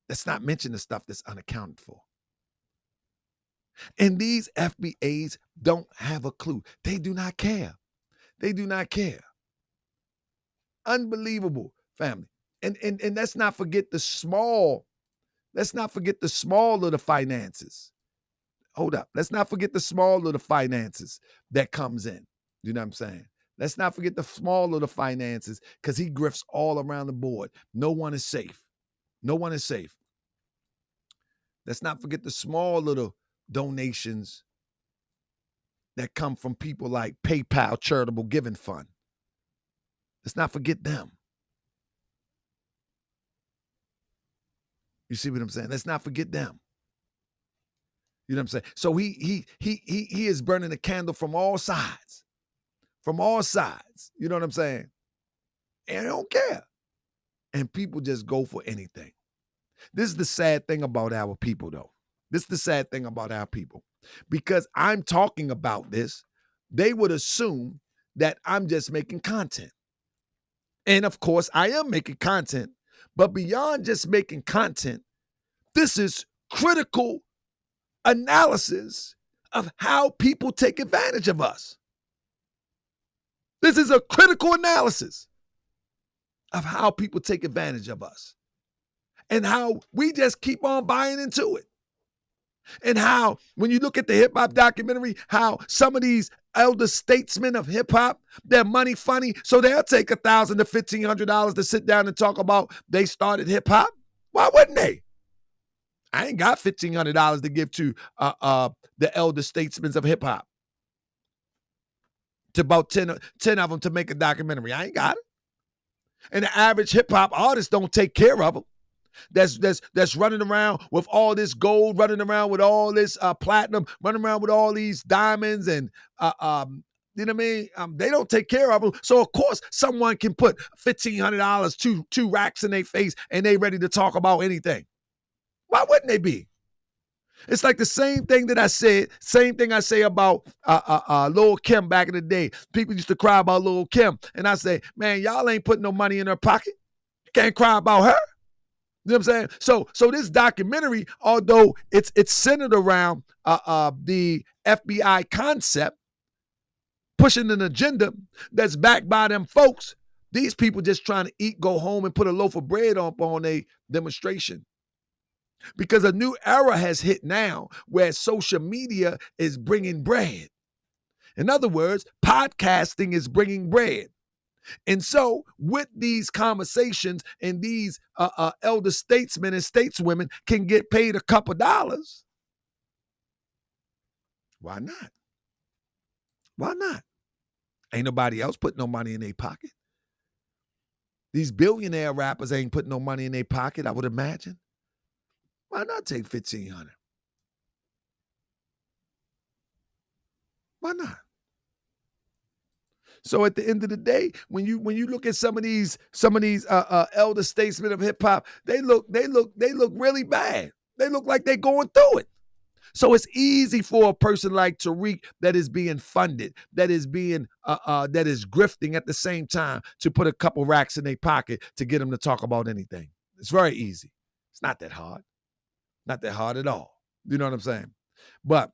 That's not mentioning the stuff that's unaccounted for. And these FBAs don't have a clue. They do not care. They do not care. Unbelievable, family. And let's not forget the small. Let's not forget the small of the finances. Hold up. Let's not forget the small of the finances that comes in. You know what I'm saying? Let's not forget the small of the finances, because he grifts all around the board. No one is safe. No one is safe. Let's not forget the small little donations that come from people like PayPal Charitable Giving Fund. Let's not forget them. You see what I'm saying? Let's not forget them. You know what I'm saying? So he is burning a candle from all sides. From all sides. You know what I'm saying? And they don't care. And people just go for anything. This is the sad thing about our people, though. This is the sad thing about our people. Because I'm talking about this, they would assume that I'm just making content. And of course, I am making content. But beyond just making content, this is critical analysis of how people take advantage of us. This is a critical analysis of how people take advantage of us and how we just keep on buying into it. And how, when you look at the hip hop documentary, how some of these elder statesmen of hip hop, they're money funny, so they'll take $1,000 to $1,500 to sit down and talk about they started hip hop. Why wouldn't they? I ain't got $1,500 to give to the elder statesmen of hip hop. To about 10 of them to make a documentary. I ain't got it. And the average hip hop artist don't take care of them. That's running around with all this gold, running around with all this platinum, running around with all these diamonds, and you know what I mean? They don't take care of them. So of course someone can put $1,500, two racks in their face, and they ready to talk about anything. Why wouldn't they be? It's like the same thing that I said, same thing I say about Lil' Kim back in the day. People used to cry about Lil' Kim, and I say, man, y'all ain't putting no money in her pocket. You can't cry about her. You know what I'm saying? So this documentary, although it's centered around the FBI concept, pushing an agenda that's backed by them folks, these people just trying to eat, go home, and put a loaf of bread up on a demonstration. Because a new era has hit now where social media is bringing bread. In other words, podcasting is bringing bread. And so with these conversations, and these elder statesmen and stateswomen can get paid a couple dollars, why not? Why not? Ain't nobody else putting no money in their pocket. These billionaire rappers ain't putting no money in their pocket, I would imagine. Why not take 1,500? Why not? So at the end of the day, when you look at some of these elder statesmen of hip hop, they look really bad. They look like they're going through it. So it's easy for a person like Tariq that is being funded, that is grifting at the same time to put a couple racks in their pocket to get them to talk about anything. It's very easy. It's not that hard. Not that hard at all. You know what I'm saying? But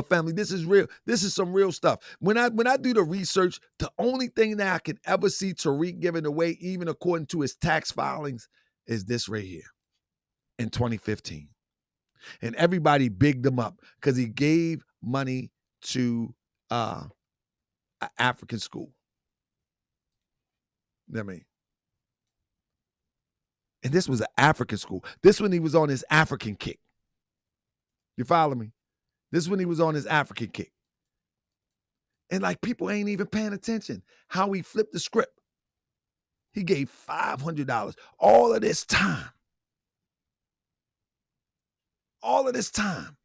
family, this is real. This is some real stuff. When I do the research, the only thing that I can ever see Tariq giving away, even according to his tax filings, is this right here in 2015. And everybody bigged him up because he gave money to an African school. You know what I mean? And this was an African school. This when he was on his African kick. You follow me? This is when he was on his African kick. And like people ain't even paying attention how he flipped the script. He gave $500 all of this time. All of this time.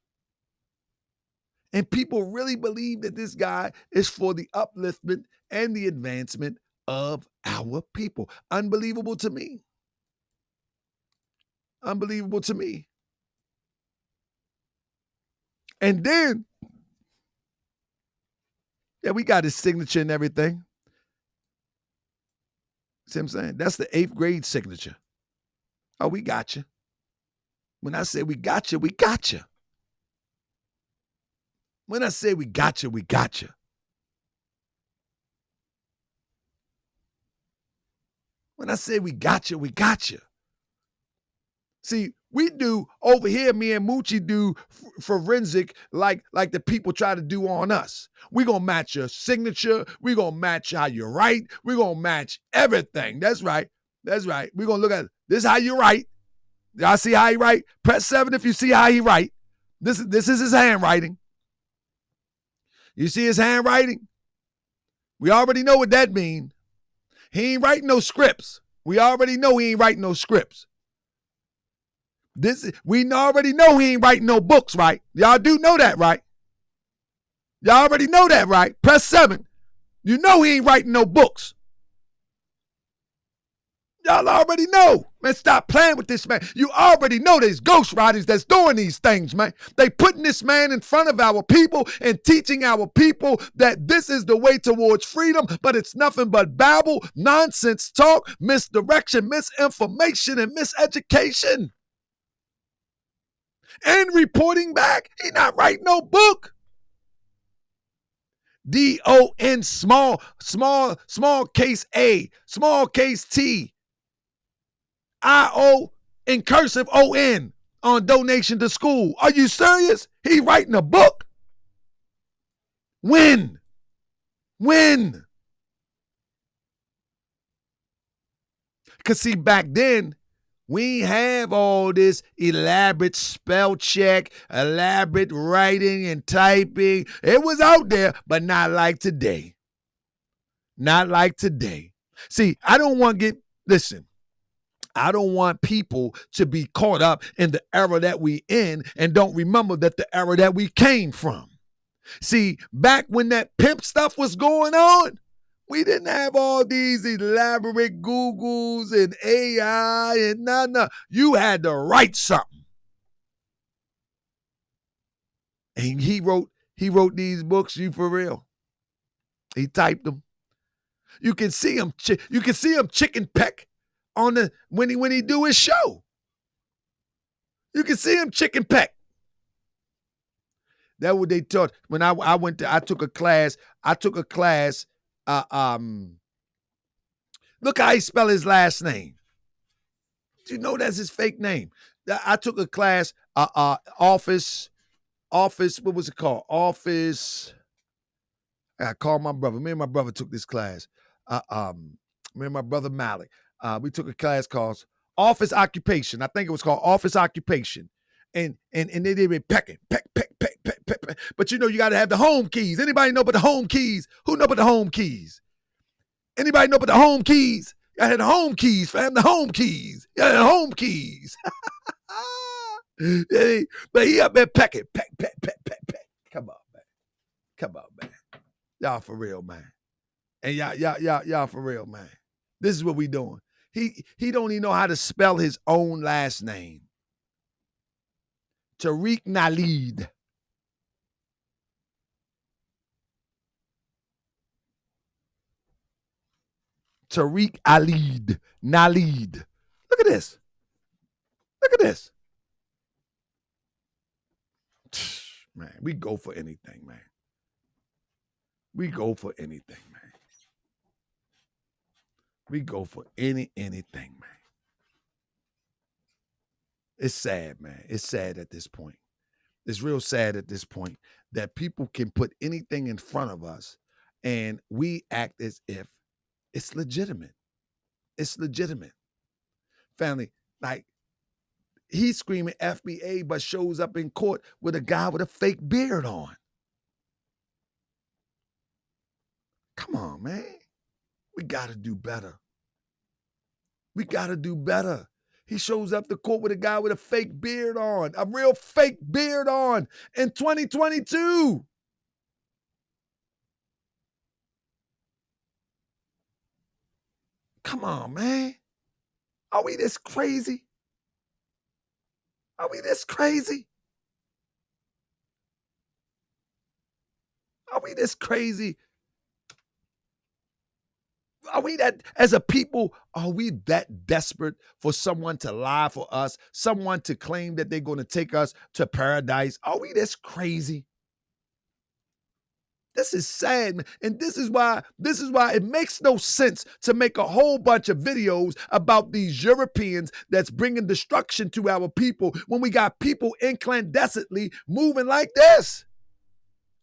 And people really believe that this guy is for the upliftment and the advancement of our people. Unbelievable to me. Unbelievable to me. And then, yeah, we got his signature and everything. See what I'm saying? That's the 8th grade signature. Oh, we got you. When I say we got you, we got you. When I say we got you, we got you. When I say we got you, we got you. See, we do over here, me and Moochie do forensic like the people try to do on us. We're going to match your signature. We're going to match how you write. We're going to match everything. That's right. That's right. We're going to look at this is how you write. Y'all see how he write? Press 7 if you see how he write. This is his handwriting. You see his handwriting? We already know what that means. He ain't writing no scripts. We already know he ain't writing no scripts. We already know he ain't writing no books, right? Y'all do know that, right? Y'all already know that, right? Press 7. You know he ain't writing no books. Y'all already know. Man, stop playing with this man. You already know there's ghostwriters that's doing these things, man. They putting this man in front of our people and teaching our people that this is the way towards freedom, but it's nothing but babble, nonsense talk, misdirection, misinformation, and miseducation. And reporting back, he not writing no book. D-O-N small case A, small case T, I-O in cursive O-N on donation to school. Are you serious? He writing a book? When? Because see, back then, we have all this elaborate spell check, elaborate writing and typing. It was out there, but not like today. Not like today. See, I don't want people to be caught up in the era that we in and don't remember that the era that we came from. See, back when that pimp stuff was going on, we didn't have all these elaborate Googles and AI and no. You had to write something. And he wrote these books, you for real. He typed them. You can see him chicken peck on the when he do his show. You can see him chicken peck. That's what they taught. When I took a class. Look how he spell his last name. Do you know that's his fake name? I took a class, office, what was it called? Office. I called my brother. Me and my brother took this class. Me and my brother Malik. We took a class called Office Occupation. I think it was called Office Occupation. And they did it peck. But you know, you got to have the home keys. Anybody know about the home keys? Who know about the home keys? Anybody know about the home keys? I had the home keys, fam. The home keys. Yeah, the home keys. But he up there pecking. Peck. Come on, man. Come on, man. Y'all for real, man. And y'all for real, man. This is what we doing. He don't even know how to spell his own last name. Tariq Nasheed. Tariq Nasheed. Look at this. Look at this. Man, we go for anything, man. We go for anything, man. We go for anything, man. It's sad, man. It's sad at this point. It's real sad at this point that people can put anything in front of us and we act as if it's legitimate. It's legitimate. Family, like, he's screaming FBA, but shows up in court with a guy with a fake beard on. Come on, man. We got to do better. We got to do better. He shows up to court with a guy with a fake beard on, a real fake beard on in 2022. Come on, man. Are we this crazy? Are we this crazy? Are we this crazy? Are we that, as a people, are we that desperate for someone to lie for us, someone to claim that they're going to take us to paradise? Are we this crazy? This is sad, man. And this is why it makes no sense to make a whole bunch of videos about these Europeans that's bringing destruction to our people when we got people in clandestinely moving like this.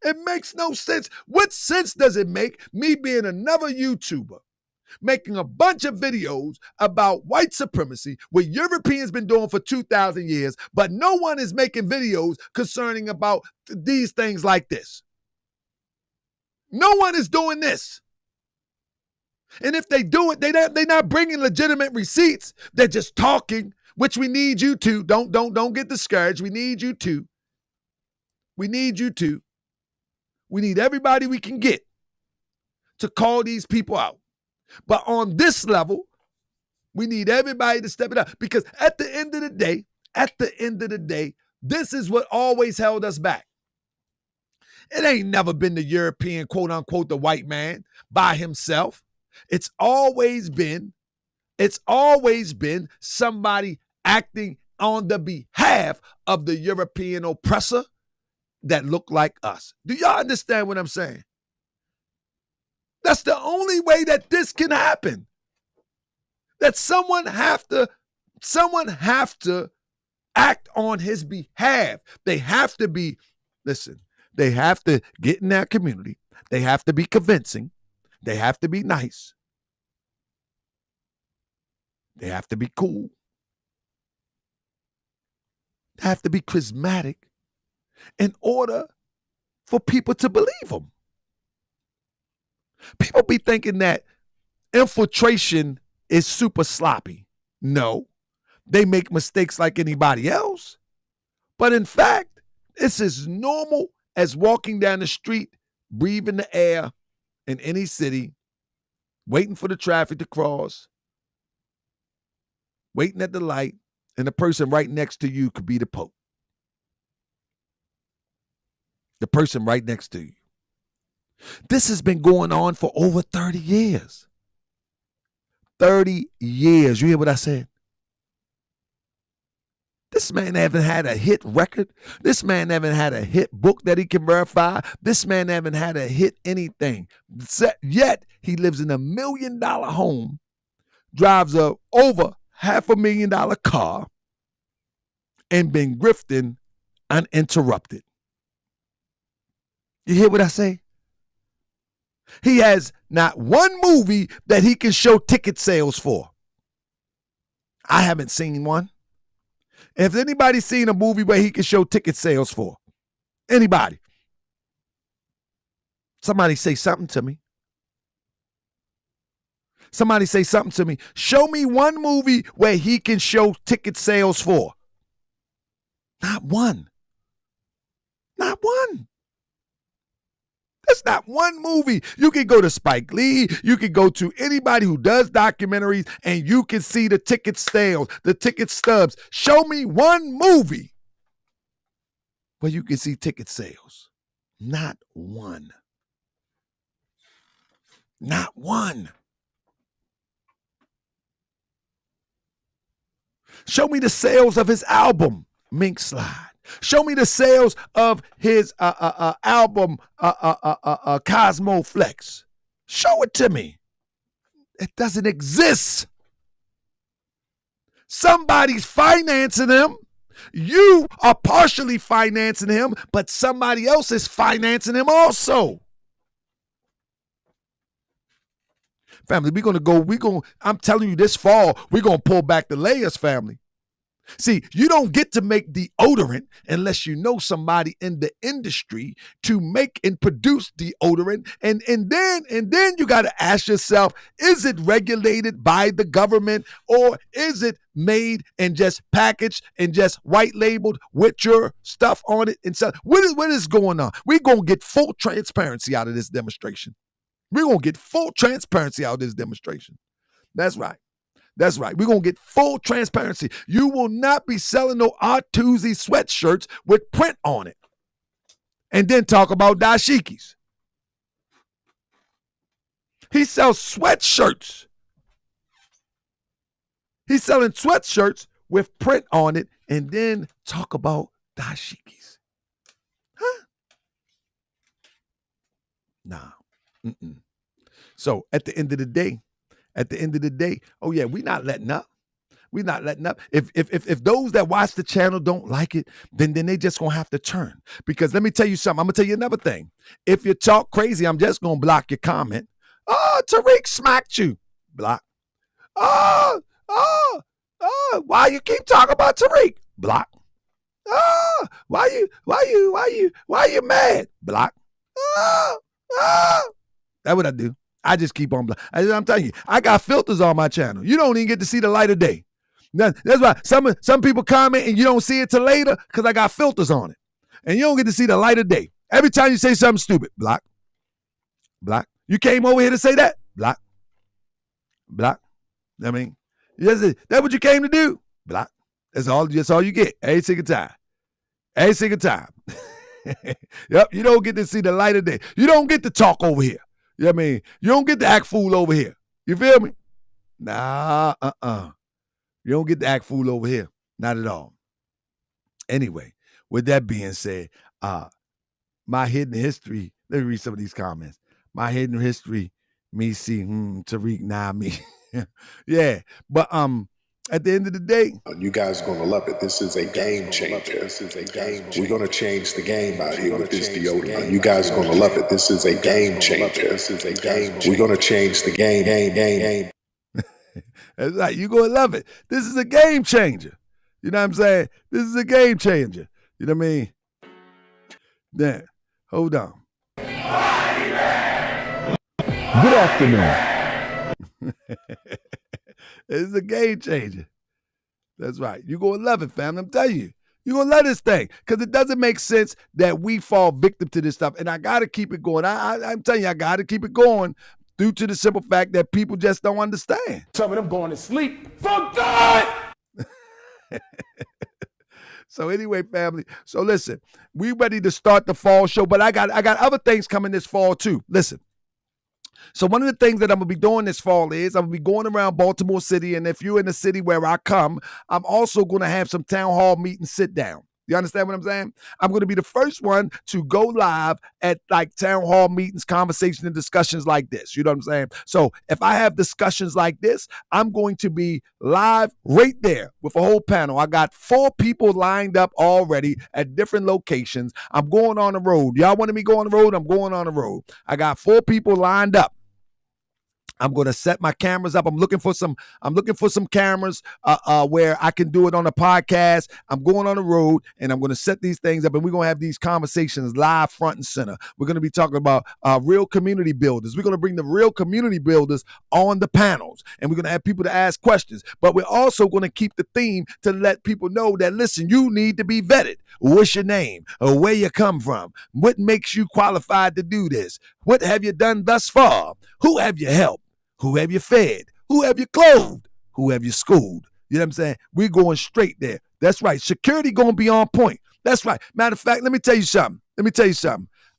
It makes no sense. What sense does it make me being another YouTuber making a bunch of videos about white supremacy, what Europeans been doing for 2,000 years, but no one is making videos concerning about these things like this? No one is doing this. And if they do it, they're not bringing legitimate receipts. They're just talking, which we need you to. Don't get discouraged. We need you to. We need you to. We need everybody we can get to call these people out. But on this level, we need everybody to step it up, because at the end of the day, this is what always held us back. It ain't never been the European, quote unquote, the white man by himself. It's always been somebody acting on the behalf of the European oppressor that look like us. Do y'all understand what I'm saying? That's the only way that this can happen. That someone have to act on his behalf. They have to be, listen, they have to get in that community. They have to be convincing. They have to be nice. They have to be cool. They have to be charismatic in order for people to believe them. People be thinking that infiltration is super sloppy. No, they make mistakes like anybody else. But in fact, it's as normal as walking down the street, breathing the air in any city, waiting for the traffic to cross, waiting at the light, and the person right next to you could be the Pope. The person right next to you. This has been going on for over 30 years. 30 years. You hear what I said? This man haven't had a hit record. This man haven't had a hit book that he can verify. This man haven't had a hit anything. Yet he lives in $1 million home, drives a over $500,000 car, and been grifting uninterrupted. You hear what I say? He has not one movie that he can show ticket sales for. I haven't seen one. If anybody's seen a movie where he can show ticket sales for, anybody, somebody say something to me. Somebody say something to me. Show me one movie where he can show ticket sales for. Not one. Not one. That's not one movie. You can go to Spike Lee. You can go to anybody who does documentaries, and you can see the ticket sales, the ticket stubs. Show me one movie where you can see ticket sales. Not one. Not one. Show me the sales of his album, Mink Slide. Show me the sales of his album, Cosmo Flex. Show it to me. It doesn't exist. Somebody's financing him. You are partially financing him, but somebody else is financing him also. Family, I'm telling you this fall, we're going to pull back the layers, family. See, you don't get to make deodorant unless you know somebody in the industry to make and produce deodorant. And then you got to ask yourself, is it regulated by the government, or is it made and just packaged and just white labeled with your stuff on it? And so what is going on? We're going to get full transparency out of this demonstration. We're going to get full transparency out of this demonstration. That's right. That's right. We're going to get full transparency. You will not be selling no Artusi sweatshirts with print on it. And then talk about dashikis. He sells sweatshirts. He's selling sweatshirts with print on it, and then talk about dashikis. Huh? Nah. Mm-mm. So at the end of the day, oh yeah, we're not letting up. We're not letting up. If those that watch the channel don't like it, then they just gonna have to turn. Because let me tell you something. I'm gonna tell you another thing. If you talk crazy, I'm just gonna block your comment. Oh, Tariq smacked you. Block. Oh, why you keep talking about Tariq? Block. Oh, why you mad? Block. That's what I do. I just keep on blocking. I'm telling you, I got filters on my channel. You don't even get to see the light of day. That's why some people comment and you don't see it till later, because I got filters on it. And you don't get to see the light of day. Every time you say something stupid, block. Block. You came over here to say that? Block. Block. I mean, that's what you came to do? Block. That's all you get. Every single time. Every single time. Yep, you don't get to see the light of day. You don't get to talk over here. You know what I mean? You don't get to act fool over here. You feel me? Nah, You don't get to act fool over here. Not at all. Anyway, with that being said, my hidden history, let me read some of these comments. My hidden history, me see, Tariq, nah, me. Yeah, but at the end of the day, You guys are going to love it. This is a game changer. We're going to change the game out here with this deodorant. You guys are going to love it. This is a game changer. We're going to change the game. That's right. You're going to love it. This is a game changer. You know what I'm saying? This is a game changer. You know what I mean? Then, hold on. Good afternoon. This is a game changer. That's right. You're going to love it, fam. I'm telling you. You're going to love this thing, because it doesn't make sense that we fall victim to this stuff. And I got to keep it going. I'm telling you, I got to keep it going due to the simple fact that people just don't understand. Some of them going to sleep for good. So anyway, family. So listen, we ready to start the fall show, but I got other things coming this fall too. Listen. So one of the things that I'm going to be doing this fall is I'm going to be going around Baltimore City, and if you're in the city where I come, I'm also going to have some town hall meetings sit down. You understand what I'm saying? I'm going to be the first one to go live at like town hall meetings, conversations, and discussions like this. You know what I'm saying? So if I have discussions like this, I'm going to be live right there with a whole panel. I got 4 people lined up already at different locations. I'm going on the road. Y'all want me to go on the road? I'm going on the road. I got 4 people lined up. I'm going to set my cameras up. I'm looking for some cameras where I can do it on a podcast. I'm going on the road and I'm going to set these things up, and we're going to have these conversations live front and center. We're going to be talking about real community builders. We're going to bring the real community builders on the panels, and we're going to have people to ask questions. But we're also going to keep the theme to let people know that, listen, you need to be vetted. What's your name? Or where you come from? What makes you qualified to do this? What have you done thus far? Who have you helped? Who have you fed? Who have you clothed? Who have you schooled? You know what I'm saying? We're going straight there. That's right. Security going to be on point. That's right. Matter of fact, let me tell you something.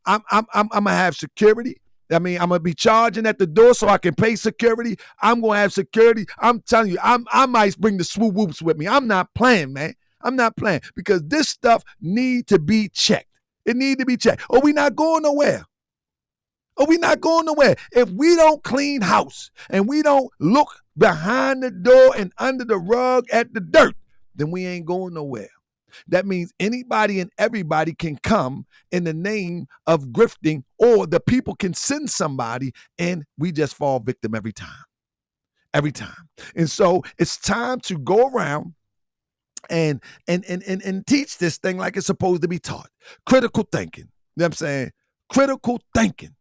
I'm going to have security. I mean, I'm going to be charging at the door so I can pay security. I'm going to have security. I'm telling you, I might bring the swoop whoops with me. I'm not playing, man. I'm not playing, because this stuff need to be checked. It need to be checked. Or we not going nowhere. If we don't clean house and we don't look behind the door and under the rug at the dirt, then we ain't going nowhere. That means anybody and everybody can come in the name of grifting, or the people can send somebody and we just fall victim every time. And so it's time to go around and teach this thing like it's supposed to be taught. Critical thinking. You know what I'm saying? Critical thinking.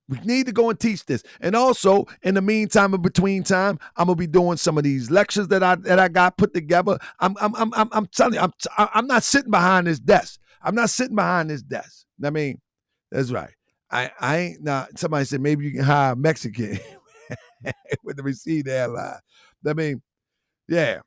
We need to go and teach this. And also, in the meantime, in between time, I'm gonna be doing some of these lectures that I got put together. I'm telling you, I'm not sitting behind this desk. I mean, that's right. I ain't not. Somebody said maybe you can hire a Mexican with the receipt airline. I mean, yeah.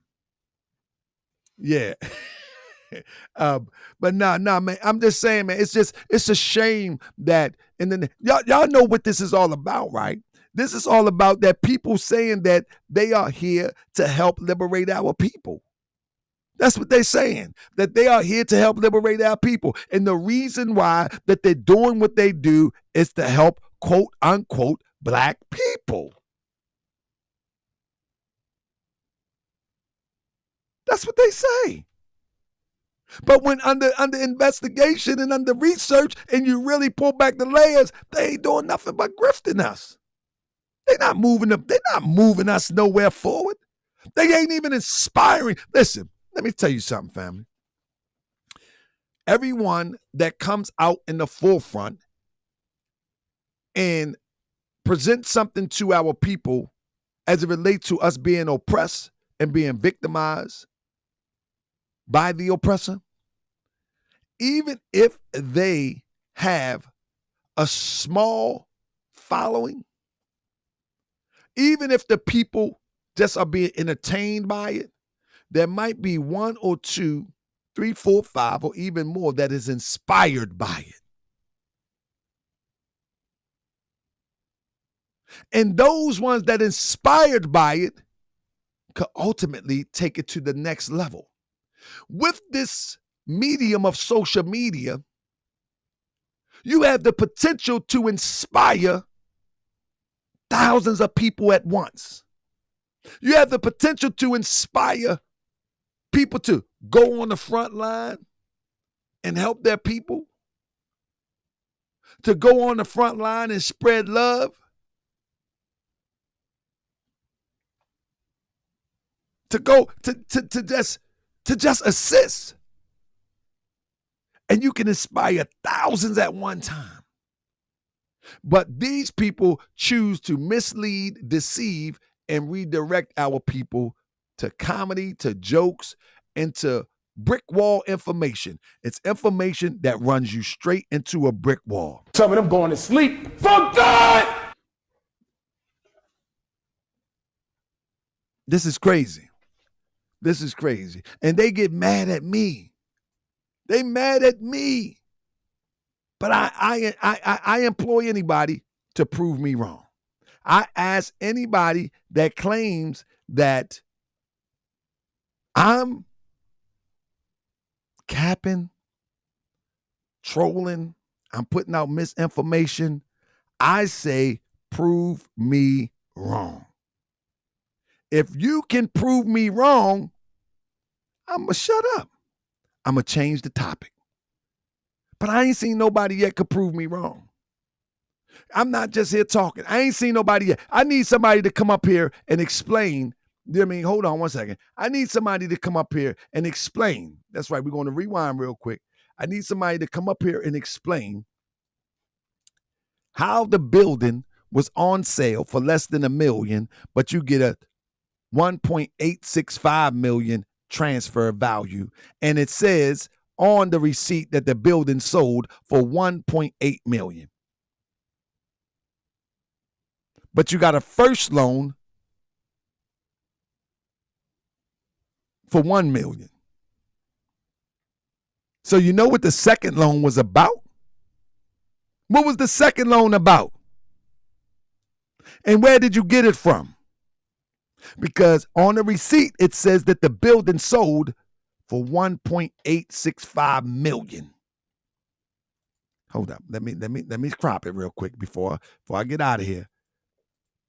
But nah, man. I'm just saying, man. It's a shame that, and then y'all know what this is all about, right? This is all about that people saying that they are here to help liberate our people. That's what they're saying, that they are here to help liberate our people. And the reason why that they're doing what they do is to help, quote unquote, black people. That's what they say. But when under investigation and under research, and you really pull back the layers, they ain't doing nothing but grifting us. They're not moving us nowhere forward. They ain't even inspiring. Listen, let me tell you something, family. Everyone that comes out in the forefront and presents something to our people as it relates to us being oppressed and being victimized by the oppressor, even if they have a small following, even if the people just are being entertained by it, there might be 1 or 2, 3, 4, 5, or even more that is inspired by it. And those ones that inspired by it could ultimately take it to the next level. With this medium of social media, you have the potential to inspire thousands of people at once. You have the potential to inspire people to go on the front line and help their people, to go on the front line and spread love, to go to just assist. And you can inspire thousands at one time. But these people choose to mislead, deceive, and redirect our people to comedy, to jokes, and to brick wall information. It's information that runs you straight into a brick wall. Some of them going to sleep for good. This is crazy. And they get mad at me. They mad at me. But I employ anybody to prove me wrong. I ask anybody that claims that I'm capping, trolling, I'm putting out misinformation. I say, prove me wrong. If you can prove me wrong, I'm going to shut up. I'm going to change the topic. But I ain't seen nobody yet could prove me wrong. I'm not just here talking. I ain't seen nobody yet. I need somebody to come up here and explain. You know what I mean? Hold on one second. I need somebody to come up here and explain. That's right. We're going to rewind real quick. I need somebody to come up here and explain how the building was on sale for less than $1 million, but you get a 1.865 million transfer value. And it says on the receipt that the building sold for 1.8 million. But you got a first loan for 1 million. So you know what the second loan was about? What was the second loan about? And where did you get it from? Because on the receipt, it says that the building sold for 1.865 million. Hold up. Let me crop it real quick before I get out of here.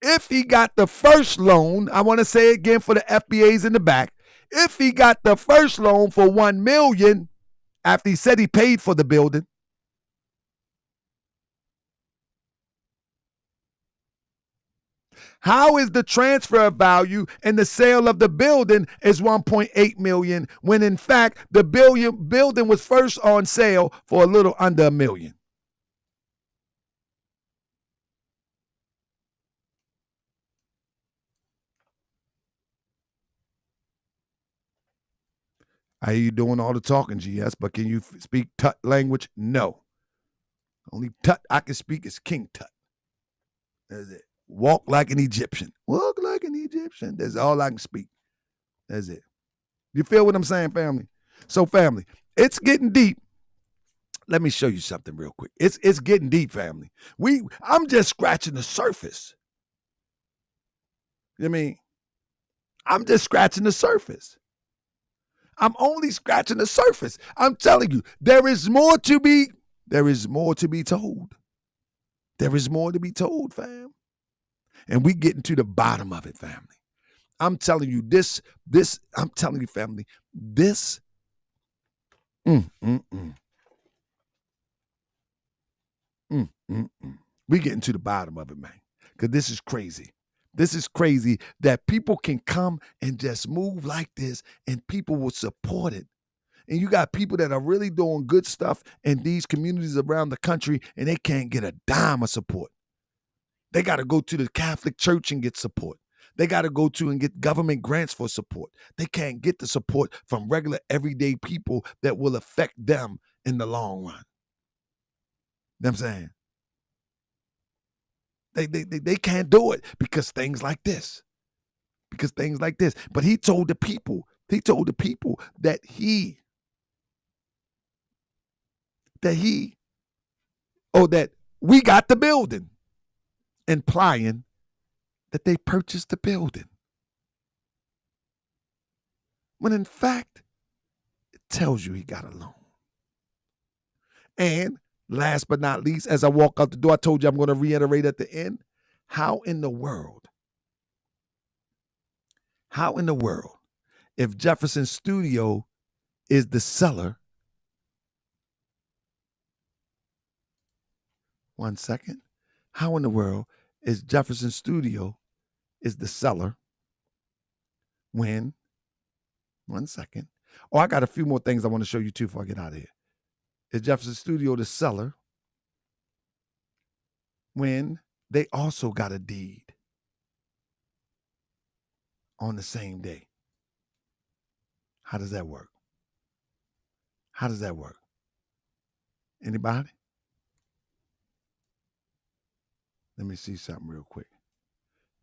If he got the first loan, I want to say it again for the FBAs in the back. If he got the first loan for 1 million after he said he paid for the building, how is the transfer value and the sale of the building is 1.8 million when in fact the building was first on sale for a little under $1 million? I hear you doing all the talking, GS, but can you speak Tut language? No. Only Tut I can speak is King Tut. That's it. Walk like an Egyptian. Walk like an Egyptian. That's all I can speak. That's it. You feel what I'm saying, family? So, family, it's getting deep. Let me show you something real quick. It's getting deep, family. I'm just scratching the surface. You know what I mean? I'm just scratching the surface. I'm only scratching the surface. I'm telling you, there is more to be told. There is more to be told, fam. And we getting to the bottom of it, family. I'm telling you, I'm telling you, family, this, we getting to the bottom of it, man. Because this is crazy. This is crazy that people can come and just move like this and people will support it. And you got people that are really doing good stuff in these communities around the country and they can't get a dime of support. They got to go to the Catholic Church and get support. They got to go to and get government grants for support. They can't get the support from regular everyday people that will affect them in the long run. You know what I'm saying? They can't do it because things like this. But he told the people that we got the building, implying that they purchased the building. When in fact, it tells you he got a loan. And last but not least, as I walk out the door, I told you I'm going to reiterate at the end, how in the world, if Jefferson Studio is the seller, one second, how in the world is Jefferson Studio is the seller when, one second, I got a few more things I want to show you too before I get out of here. Is Jefferson Studio the seller when they also got a deed on the same day? How does that work? Anybody? Let me see something real quick.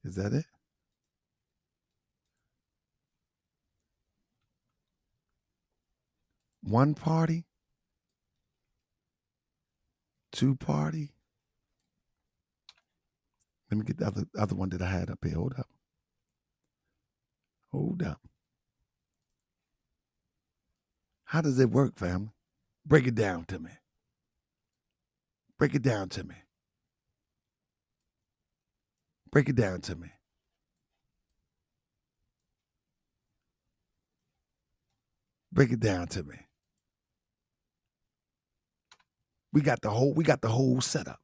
Is that it? One party? Two party? Let me get the other one that I had up here. Hold up. How does it work, family? Break it down to me. Break it down to me. We got the whole setup.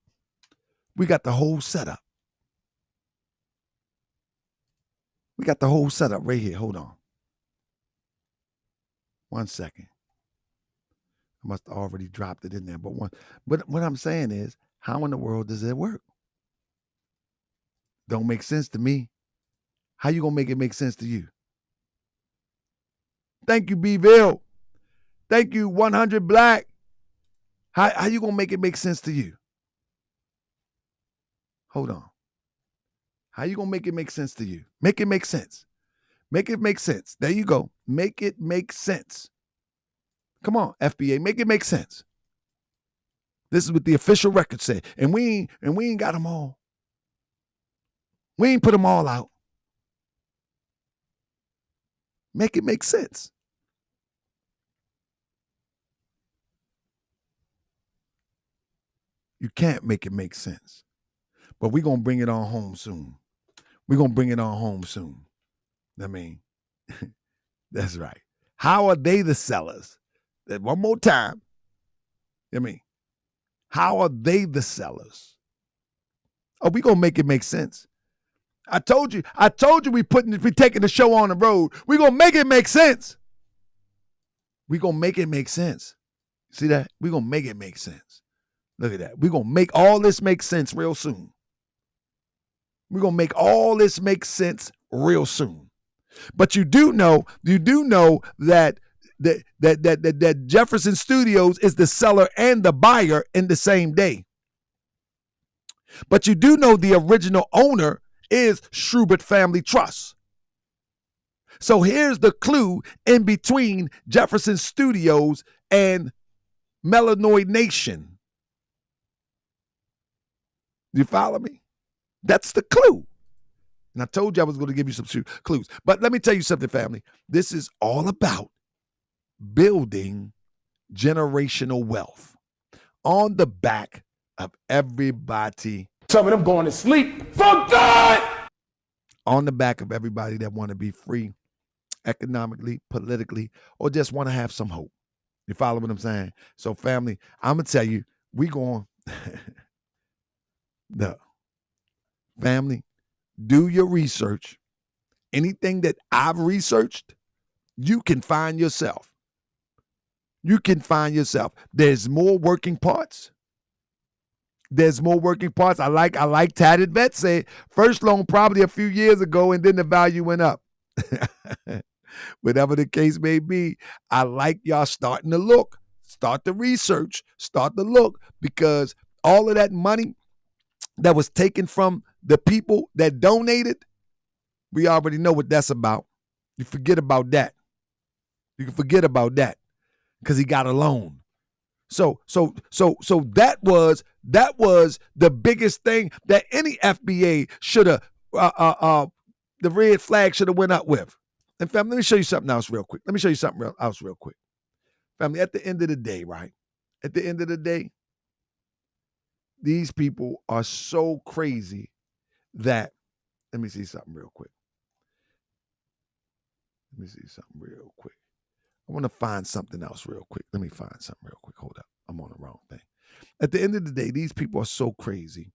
We got the whole setup. We got the whole setup right here. Hold on. 1 second. I must have already dropped it in there. But what I'm saying is, how in the world does it work? Don't make sense to me. How you gonna make it make sense to you? Thank you, Bville. Thank you, 100 Black. How you gonna make it make sense to you? Hold on. How you gonna make it make sense to you? Make it make sense. Make it make sense. There you go. Make it make sense. Come on, FBA, make it make sense. This is what the official record said, and we ain't got them all. We ain't put them all out. Make it make sense. You can't make it make sense. But we're going to bring it on home soon. We're going to bring it on home soon. I mean, that's right. How are they the sellers? One more time. I mean, how are they the sellers? Oh, we're going to make it make sense. I told you we taking the show on the road. We're going to make it make sense. We're going to make it make sense. See that? We're going to make it make sense. Look at that. We're going to make all this make sense real soon. We're going to make all this make sense real soon. But you do know that Jefferson Studios is the seller and the buyer in the same day. But you do know the original owner is Schubert Family Trust. So here's the clue in between Jefferson Studios and Melanoid Nation. You follow me? That's the clue. And I told you I was going to give you some clues. But let me tell you something, family. This is all about building generational wealth on the back of everybody. Some of them going to sleep. For God! On the back of everybody that want to be free economically, politically, or just want to have some hope. You follow what I'm saying? So, family, I'm going to tell you, we going, no. Family, do your research. Anything that I've researched, you can find yourself. You can find yourself. There's more working parts. There's more working parts. I like Tatted Vet say first loan probably a few years ago and then the value went up. Whatever the case may be, I like y'all starting to look. Start the research. Start to look, because all of that money that was taken from the people that donated, we already know what that's about. You forget about that. You can forget about that because he got a loan. So that was the biggest thing that any FBA should have, the red flag should have went up with. And family, let me show you something else real quick. Family, at the end of the day, right? At the end of the day, these people are so crazy that, let me see something real quick. I want to find something else real quick. Let me find something real quick. Hold up. I'm on the wrong thing. At the end of the day, these people are so crazy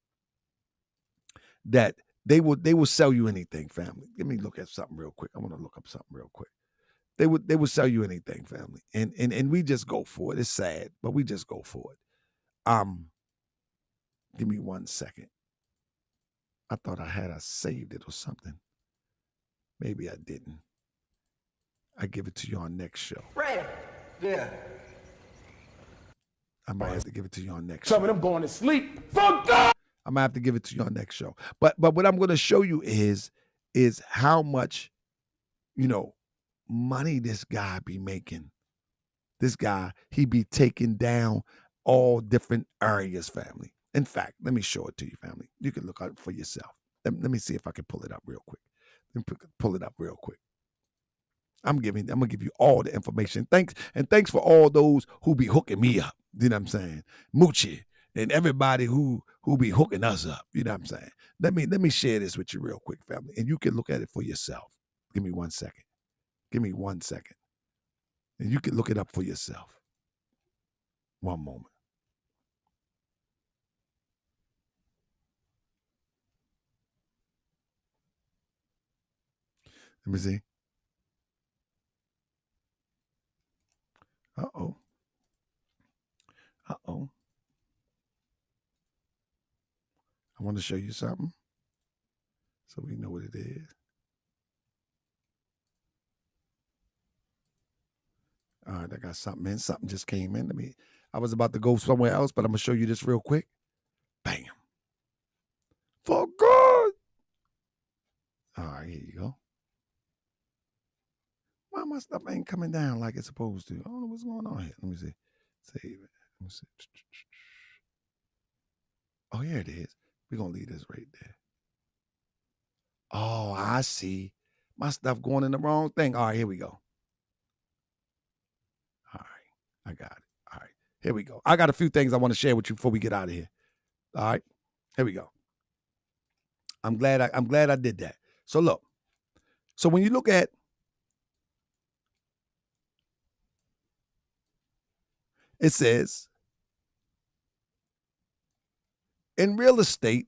that they will sell you anything, family. Let me look at something real quick. I want to look up something real quick. They would sell you anything, family. And we just go for it. It's sad, but we just go for it. Give me 1 second. I thought I saved it or something. Maybe I didn't. I give it to you on next show. Right. Yeah. I might have to give it to you on next Some show. of them going to sleep. For God! I might have to give it to you on next show. But what I'm going to show you is how much, money this guy be making. This guy, he be taking down all different areas, family. In fact, let me show it to you, family. You can look at it for yourself. Let me see if I can pull it up real quick. Let me pull it up real quick. I'm gonna give you all the information. Thanks for all those who be hooking me up. You know what I'm saying? Moochie and everybody who be hooking us up. You know what I'm saying? Let me share this with you real quick, family, and you can look at it for yourself. Give me 1 second. And you can look it up for yourself. One moment. Let me see. Uh-oh. Uh-oh. I want to show you something so we know what it is. All right, I got something in. Something just came in to me. I was about to go somewhere else, but I'm going to show you this real quick. Bam. For good. All right, here you go. Why my stuff ain't coming down like it's supposed to? I don't know what's going on here. Let me see. Save it. Let me see. Oh, here it is. We're going to leave this right there. Oh, I see. My stuff going in the wrong thing. All right, here we go. All right, I got it. All right, here we go. I got a few things I want to share with you before we get out of here. All right, here we go. I'm glad I did that. So look. So when you look at it says in real estate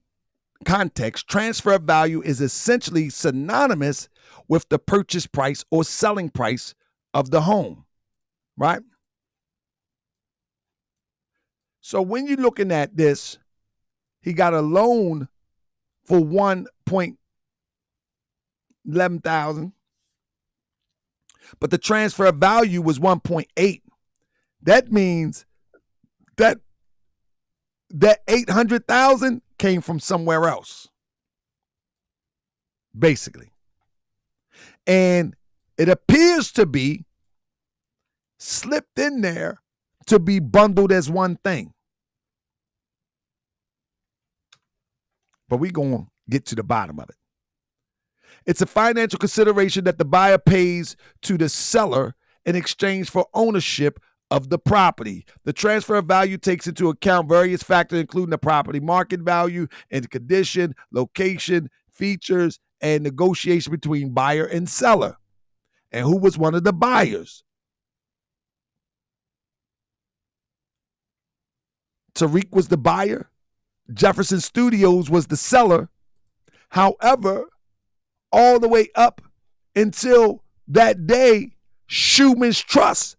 context, transfer of value is essentially synonymous with the purchase price or selling price of the home, right? So when you're looking at this, he got a loan for $1.11,000, but the transfer of value was 1.8. That means that $800,000 came from somewhere else, basically. And it appears to be slipped in there to be bundled as one thing. But we're going to get to the bottom of it. It's a financial consideration that the buyer pays to the seller in exchange for ownership of the property. The transfer of value takes into account various factors, including the property market value and condition, location, features, and negotiation between buyer and seller. And who was one of the buyers? Tariq was the buyer. Jefferson Studios was the seller. However, all the way up until that day, Schumann's Trust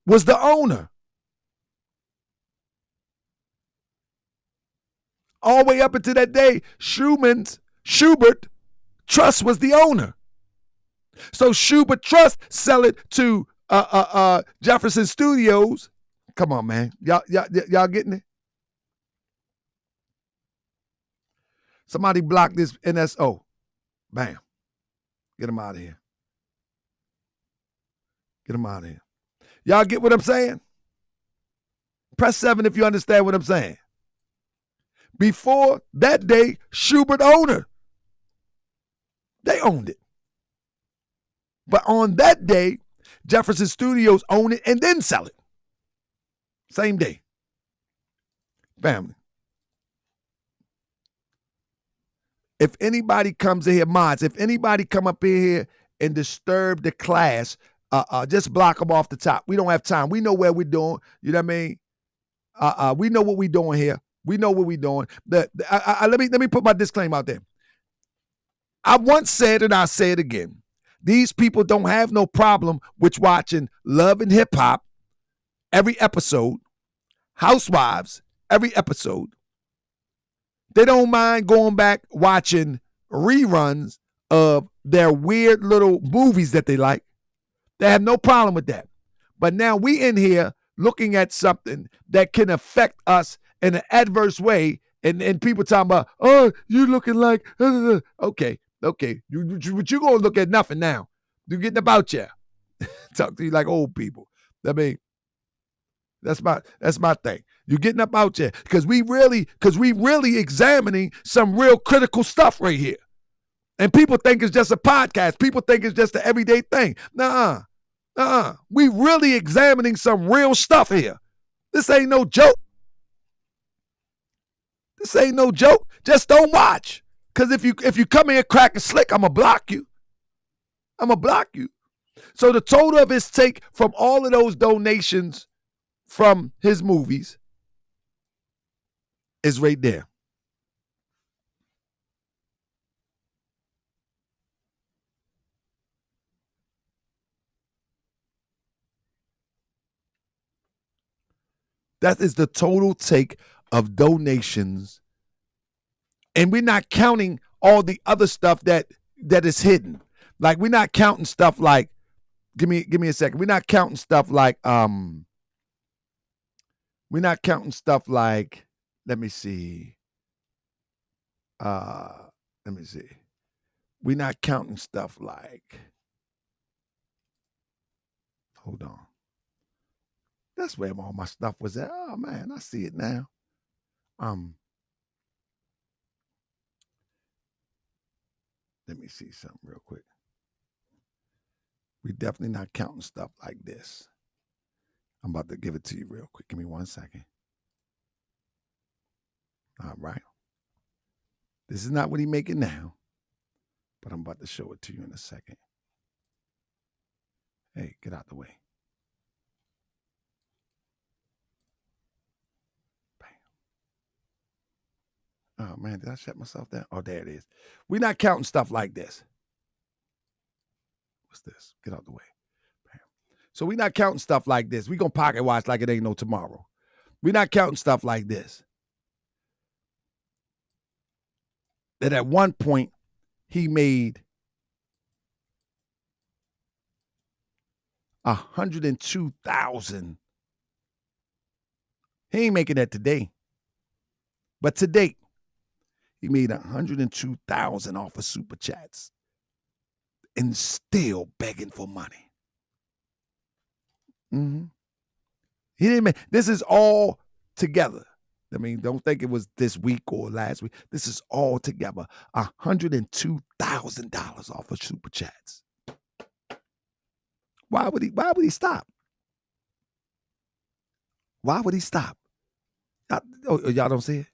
was the owner. All the way up until that day, Schubert Trust was the owner. So Schubert Trust sell it to Jefferson Studios. Come on, man. Y'all getting it? Somebody block this NSO. Bam. Get him out of here. Get him out of here. Y'all get what I'm saying? Press 7 if you understand what I'm saying. Before that day, Schubert owner. They owned it. But on that day, Jefferson Studios own it and then sell it. Same day. Family. If anybody comes in here, mods, if anybody come up in here and disturb the class, just block them off the top. We don't have time. We know where we're doing. You know what I mean? We know what we're doing here. We know what we're doing. Let me put my disclaimer out there. I once said, and I'll say it again, these people don't have no problem with watching Love and Hip Hop every episode, Housewives every episode. They don't mind going back watching reruns of their weird little movies that they like. They have no problem with that. But now we in here looking at something that can affect us in an adverse way, and people talking about, oh, you looking like, okay. But you gonna look at nothing now. You getting about you. Talk to you like old people. I mean, that's my thing. You're getting up out there because we really examining some real critical stuff right here. And people think it's just a podcast. People think it's just an everyday thing. Nuh-uh. We really examining some real stuff here. This ain't no joke. This ain't no joke. Just don't watch. Because if you come here cracking slick, I'm going to block you. I'm going to block you. So the total of his take from all of those donations from his movies is right there. That is the total take of donations. And we're not counting all the other stuff that is hidden. Like, we're not counting stuff like, give me a second. We're not counting stuff like, let me see. We're not counting stuff like, hold on. That's where all my stuff was at. Oh man, I see it now. Let me see something real quick. We definitely not counting stuff like this. I'm about to give it to you real quick. Give me 1 second. All right. This is not what he's making now, but I'm about to show it to you in a second. Hey, get out the way. Bam. Oh man, did I shut myself down? Oh, there it is. We're not counting stuff like this. What's this? Get out the way. Bam. So we're not counting stuff like this. We're going to pocket watch like it ain't no tomorrow. We're not counting stuff like this. That at one point he made $102,000. He ain't making that today. But to date, he made $102,000 off of super chats and still begging for money. Mm-hmm. He didn't make, this is all together. I mean, don't think it was this week or last week. This is all together. $102,000 off of super chats. Why would he stop? Why would he stop? Y'all don't see it?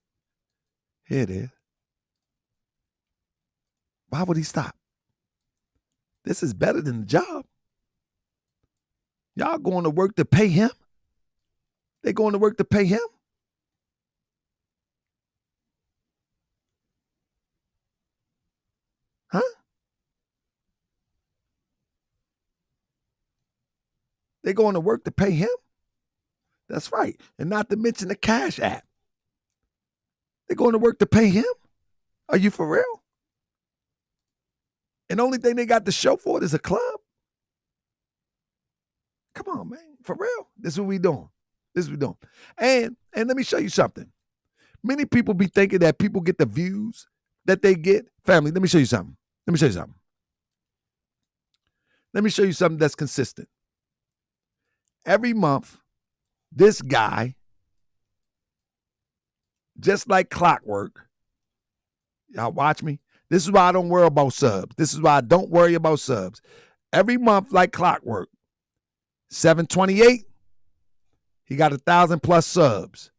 Here it is. Why would he stop? This is better than the job. Y'all going to work to pay him? They going to work to pay him? Huh? They going to work to pay him? That's right. And not to mention the Cash App. They're going to work to pay him? Are you for real? And the only thing they got to show for it is a club? Come on, man. For real? This is what we doing. This is what we doing. And let me show you something. Many people be thinking that people get the views that they get. Family, let me show you something. Let me show you something that's consistent. Every month, this guy, just like clockwork, y'all watch me. This is why I don't worry about subs. This is why I don't worry about subs. Every month, like clockwork, 728, he got 1,000 plus subs.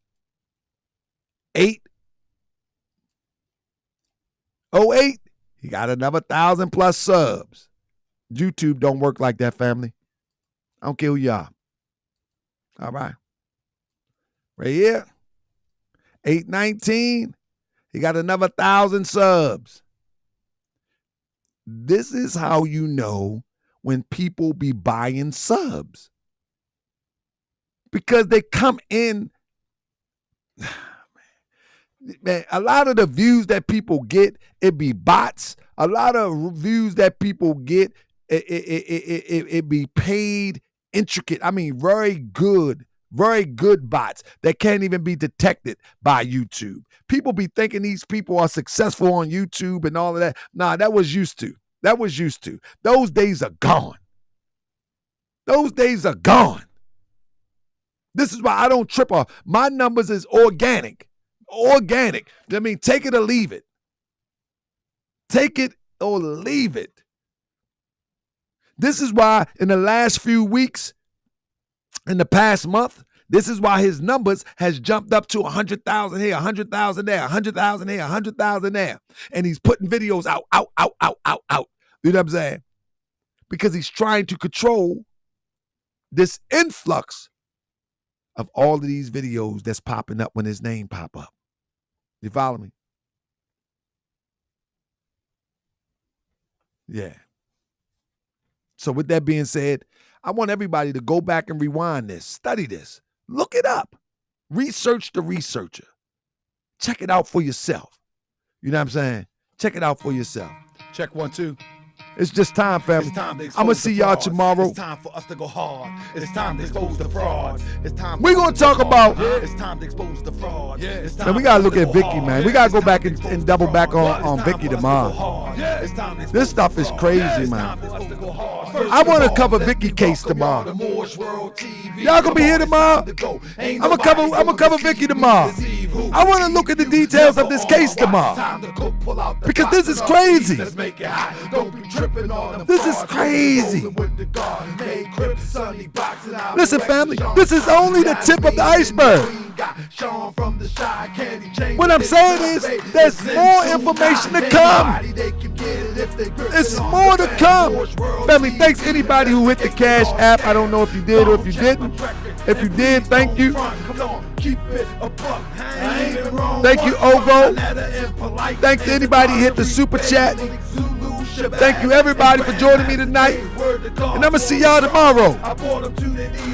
808, he got another 1,000 plus subs. YouTube don't work like that, family. I don't care who you are. All right. Right here. 819, he got another 1,000 subs. This is how you know when people be buying subs. Because they come in. Man, a lot of the views that people get, it be bots. A lot of views that people get, it be paid, intricate. I mean, very good bots that can't even be detected by YouTube. People be thinking these people are successful on YouTube and all of that. Nah, that was used to. Those days are gone. This is why I don't trip off. My numbers is organic. I mean, take it or leave it. This is why in the last few weeks, in the past month, this is why his numbers has jumped up to 100,000 here, 100,000 there, 100,000 here, 100,000 there. And he's putting videos out. You know what I'm saying? Because he's trying to control this influx of all of these videos that's popping up when his name pop up. You follow me? Yeah. So with that being said, I want everybody to go back and rewind this, study this, look it up. Research the researcher. Check it out for yourself. You know what I'm saying? Check it out for yourself. Check 1, 2. It's just time, family. I'm going to see y'all tomorrow. It's time for us to go hard. It's time to expose the fraud. It's time. We're going to talk about. It's time to expose the fraud. Man, we got to look at Vicky, man. We got to go back and double back on Vicky tomorrow. This stuff is crazy, man. I want to cover Vicky case tomorrow. Y'all gonna be here tomorrow? I'm gonna cover Vicky tomorrow. I want to look at the details of this case tomorrow because this is crazy. This is crazy. Listen, family, this is only the tip of the iceberg. What I'm saying is, there's more information to come. It's more to come. Family, thanks anybody who hit the Cash App. I don't know if you did or if you didn't. If you did, thank you. Thank you, Ogo. Thanks to anybody who hit the Super Chat. Thank you, everybody, for joining me tonight. And I'm going to see y'all tomorrow.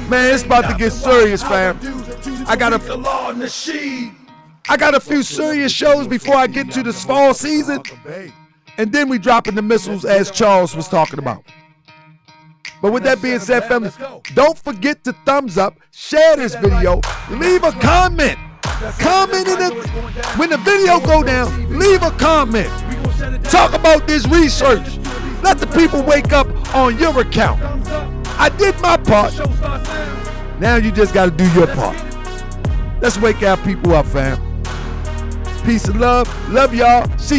Man, it's about to get serious, fam. I got a few serious shows before I get to this fall season. And then we dropping the missiles as Charles was talking about. But with that being said, family, don't forget to thumbs up, share this video, leave a comment. Comment when the video go down, leave a comment. Talk about this research. Let the people wake up on your account. I did my part. Now you just got to do your part. Let's wake our people up, fam. Peace and love. Love y'all. See